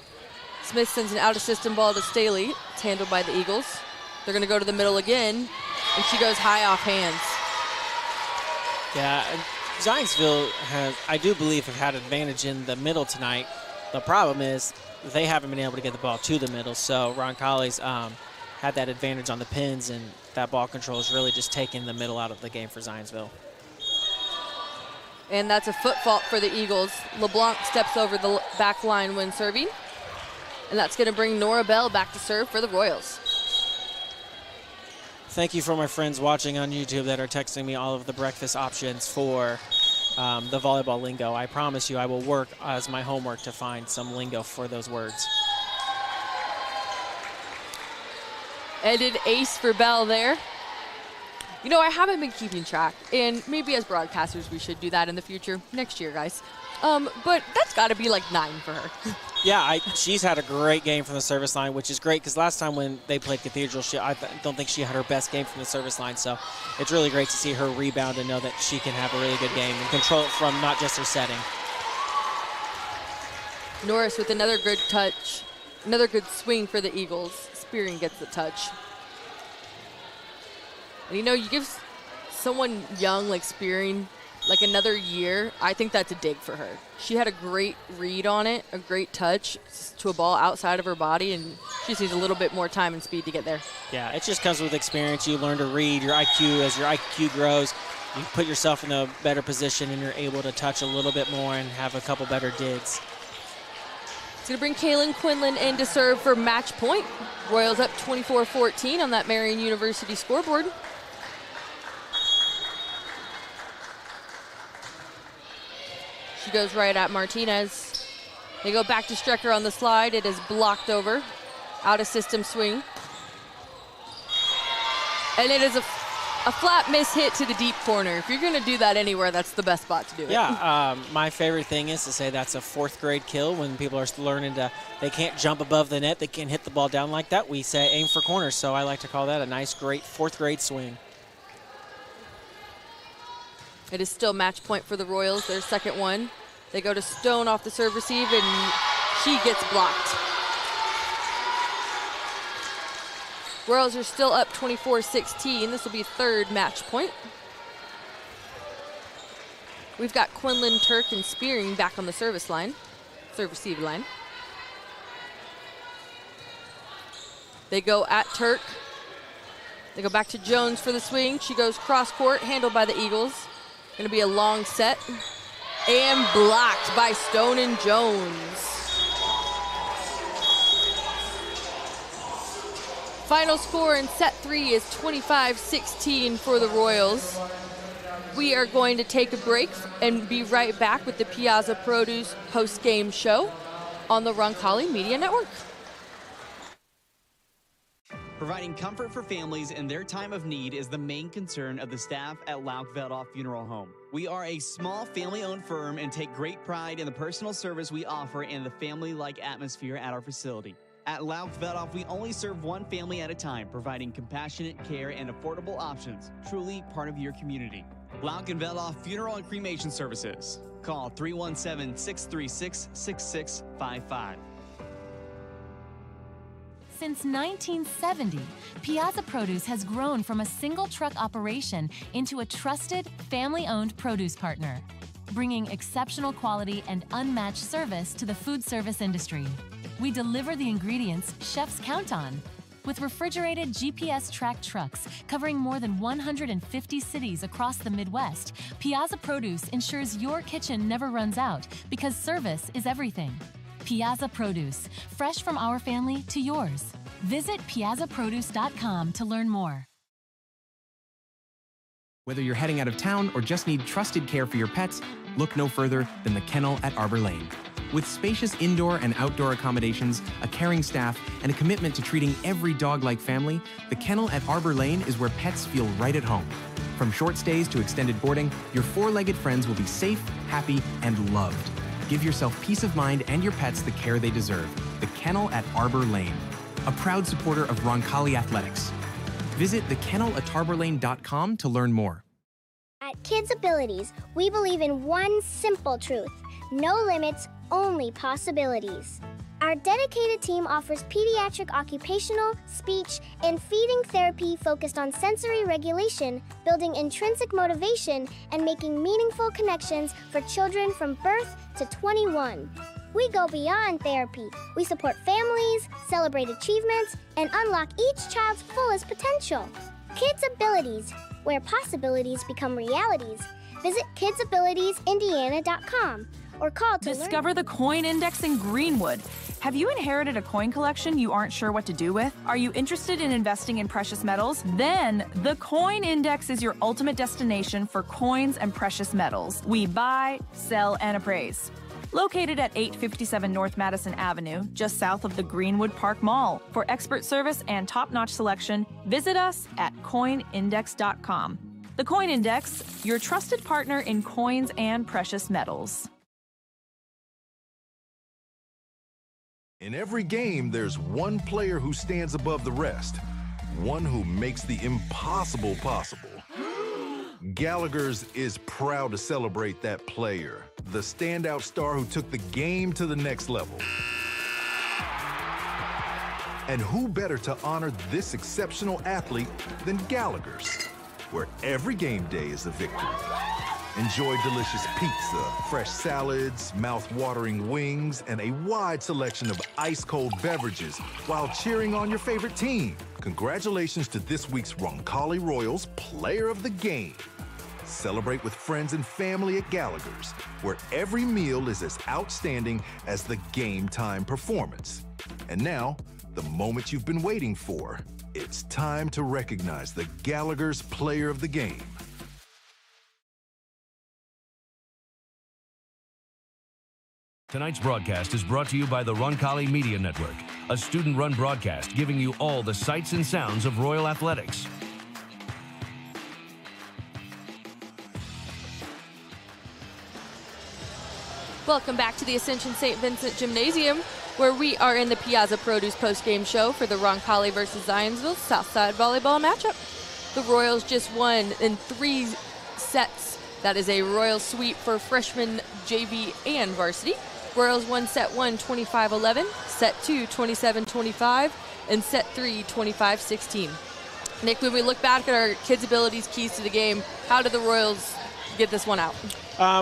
Smith sends an out-of-system ball to Staley. It's handled by the Eagles. They're going to go to the middle again, and she goes high off hands. Yeah, Zionsville has, I do believe, have had advantage in the middle tonight. The problem is they haven't been able to get the ball to the middle, so Roncalli's had that advantage on the pins, and that ball control is really just taking the middle out of the game for Zionsville. And that's a foot fault for the Eagles. LeBlanc steps over the back line when serving. And that's going to bring Nora Bell back to serve for the Royals. Thank you for my friends watching on YouTube that are texting me all of the breakfast options for the volleyball lingo. I promise you I will work as my homework to find some lingo for those words. Ended ace for Bell there. You know, I haven't been keeping track, and maybe as broadcasters we should do that in the future, next year, guys. But that's got to be like 9 for her. Yeah, she's had a great game from the service line, which is great because last time when they played Cathedral, I don't think she had her best game from the service line. So it's really great to see her rebound and know that she can have a really good game and control it from not just her setting. Norris with another good touch, another good swing for the Eagles. Spearing gets the touch. And you know, you give someone young like Spearing like another year, I think that's a dig for her. She had a great read on it, a great touch to a ball outside of her body, and she just needs a little bit more time and speed to get there. Yeah, it just comes with experience. You learn to read your IQ. As your IQ grows, you put yourself in a better position and you're able to touch a little bit more and have a couple better digs. It's going to bring Kaylin Quinlan in to serve for match point. Royals up 24-14 on that Marian University scoreboard. She goes right at Martinez. They go back to Strecker on the slide. It is blocked over. Out of system swing. And it is a a flat miss hit to the deep corner. If you're going to do that anywhere, that's the best spot to do it. Yeah, my favorite thing is to say that's a 4th grade kill when people are learning they can't jump above the net, they can't hit the ball down like that. We say aim for corners, so I like to call that a nice, great 4th grade swing. It is still match point for the Royals, their second one. They go to Stone off the serve receive, and she gets blocked. Royals are still up 24-16. This will be 3rd match point. We've got Quinlan, Turk, and Spearing back on the serve receive line. They go at Turk. They go back to Jones for the swing. She goes cross court, handled by the Eagles. Gonna be a long set. And blocked by Stone and Jones. Final score in set 3 is 25-16 for the Royals. We are going to take a break and be right back with the Piazza Produce post-game show on the Roncalli Media Network. Providing comfort for families in their time of need is the main concern of the staff at Lauk-Veldoff Funeral Home. We are a small family-owned firm and take great pride in the personal service we offer and the family-like atmosphere at our facility. At Lauk-Veldoff, we only serve one family at a time, providing compassionate care and affordable options, truly part of your community. Lauk-Veldoff Funeral and Cremation Services. Call 317-636-6655. Since 1970, Piazza Produce has grown from a single truck operation into a trusted, family-owned produce partner, bringing exceptional quality and unmatched service to the food service industry. We deliver the ingredients chefs count on. With refrigerated GPS-tracked trucks covering more than 150 cities across the Midwest, Piazza Produce ensures your kitchen never runs out because service is everything. Piazza Produce, fresh from our family to yours. Visit piazzaproduce.com to learn more. Whether you're heading out of town or just need trusted care for your pets, look no further than the Kennel at Arbor Lane. With spacious indoor and outdoor accommodations, a caring staff, and a commitment to treating every dog like family, the Kennel at Arbor Lane is where pets feel right at home. From short stays to extended boarding, your four-legged friends will be safe, happy, and loved. Give yourself peace of mind and your pets the care they deserve. The Kennel at Arbor Lane, a proud supporter of Roncalli Athletics. Visit thekennelatarbor.com to learn more. At Kids Abilities, we believe in one simple truth: no limits, only possibilities. Our dedicated team offers pediatric occupational, speech, and feeding therapy focused on sensory regulation, building intrinsic motivation, and making meaningful connections for children from birth to 21. We go beyond therapy. We support families, celebrate achievements, and unlock each child's fullest potential. Kids Abilities, where possibilities become realities. Visit kidsabilitiesindiana.com or call to Discover the Coin Index in Greenwood. Have you inherited a coin collection you aren't sure what to do with? Are you interested in investing in precious metals? Then the Coin Index is your ultimate destination for coins and precious metals. We buy, sell, and appraise. Located at 857 North Madison Avenue, just south of the Greenwood Park Mall. For expert service and top-notch selection, visit us at coinindex.com. The Coin Index, your trusted partner in coins and precious metals. In every game, there's one player who stands above the rest, one who makes the impossible possible. Gallagher's is proud to celebrate that player, the standout star who took the game to the next level. And who better to honor this exceptional athlete than Gallagher's, where every game day is a victory. Enjoy delicious pizza, fresh salads, mouth-watering wings, and a wide selection of ice-cold beverages while cheering on your favorite team. Congratulations to this week's Roncalli Royals Player of the Game. Celebrate with friends and family at Gallagher's, where every meal is as outstanding as the game-time performance. And now, the moment you've been waiting for. It's time to recognize the Gallagher's Player of the Game. Tonight's broadcast is brought to you by the Roncalli Media Network, a student-run broadcast giving you all the sights and sounds of Royal Athletics. Welcome back to the Ascension St. Vincent Gymnasium, where we are in the Piazza Produce postgame show for the Roncalli versus Zionsville Southside Volleyball matchup. The Royals just won in 3 sets. That is a Royal sweep for freshman, JV, and varsity. Royals won set 1 25-11, set 2 27-25, and set 3 25-16. Nick, when we look back at our kids' abilities keys to the game, how did the Royals get this one out?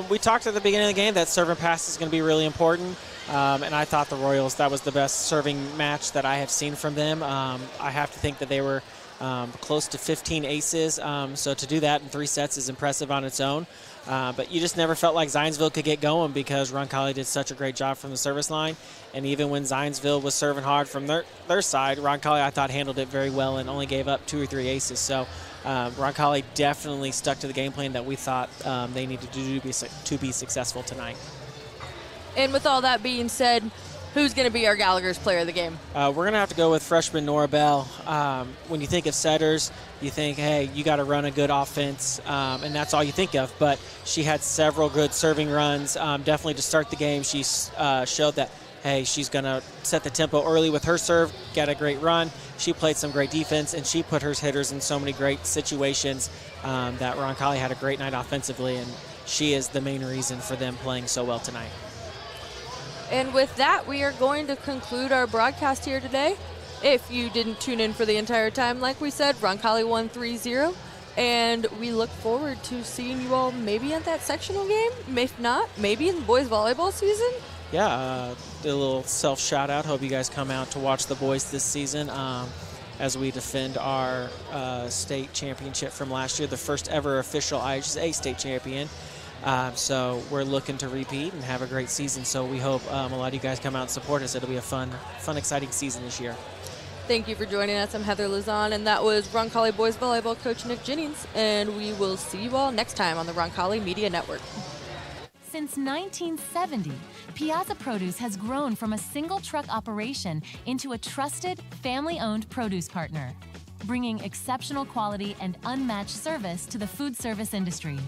We talked at the beginning of the game that serve and pass is going to be really important, and I thought the Royals, that was the best serving match that I have seen from them. I have to think that they were close to 15 aces, so to do that in 3 sets is impressive on its own. But you just never felt like Zionsville could get going because Roncalli did such a great job from the service line. And even when Zionsville was serving hard from their side, Roncalli, I thought, handled it very well and only gave up 2 or 3 aces. So Roncalli definitely stuck to the game plan that we thought they needed to do to be successful tonight. And with all that being said, who's going to be our Gallagher's player of the game? We're going to have to go with freshman Nora Bell. When you think of setters, you think, hey, you got to run a good offense, and that's all you think of. But she had several good serving runs. Definitely to start the game, she showed that, hey, she's going to set the tempo early with her serve, get a great run. She played some great defense, and she put her hitters in so many great situations that Roncalli had a great night offensively, and she is the main reason for them playing so well tonight. And with that, we are going to conclude our broadcast here today. If you didn't tune in for the entire time, like we said, Roncalli won 3-0. And we look forward to seeing you all maybe at that sectional game. If not, maybe in the boys volleyball season. Yeah, a little self-shout out. Hope you guys come out to watch the boys this season as we defend our state championship from last year, the first ever official IHSA state champion. So we're looking to repeat and have a great season. So we hope a lot of you guys come out and support us. It'll be a fun, exciting season this year. Thank you for joining us. I'm Heather Lazon, and that was Roncalli boys volleyball coach Nick Jennings. And we will see you all next time on the Roncalli Media Network. Since 1970, Piazza Produce has grown from a single truck operation into a trusted, family-owned produce partner, bringing exceptional quality and unmatched service to the food service industry.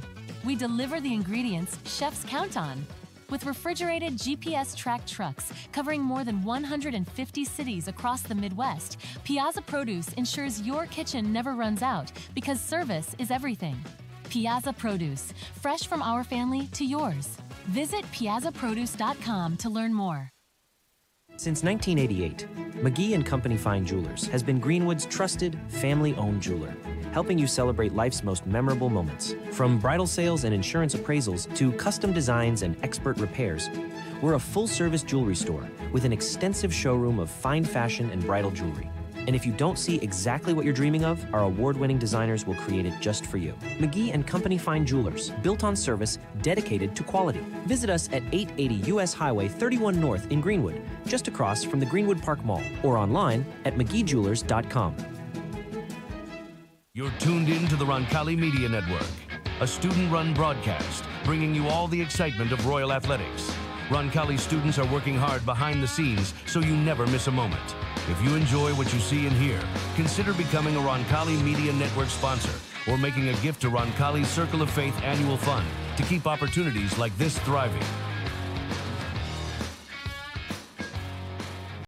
We deliver the ingredients chefs count on. With refrigerated GPS-tracked trucks covering more than 150 cities across the Midwest, Piazza Produce ensures your kitchen never runs out because service is everything. Piazza Produce, fresh from our family to yours. Visit piazzaproduce.com to learn more. Since 1988, McGee & Company Fine Jewelers has been Greenwood's trusted, family-owned jeweler, helping you celebrate life's most memorable moments. From bridal sales and insurance appraisals to custom designs and expert repairs, we're a full-service jewelry store with an extensive showroom of fine fashion and bridal jewelry. And if you don't see exactly what you're dreaming of, our award-winning designers will create it just for you. McGee & Company Fine Jewelers, built on service, dedicated to quality. Visit us at 880 U.S. Highway 31 North in Greenwood, just across from the Greenwood Park Mall, or online at mcgeejewelers.com. You're tuned in to the Roncalli Media Network, a student-run broadcast bringing you all the excitement of Royal Athletics. Roncalli students are working hard behind the scenes so you never miss a moment. If you enjoy what you see and hear, consider becoming a Roncalli Media Network sponsor or making a gift to Roncalli's Circle of Faith Annual Fund to keep opportunities like this thriving.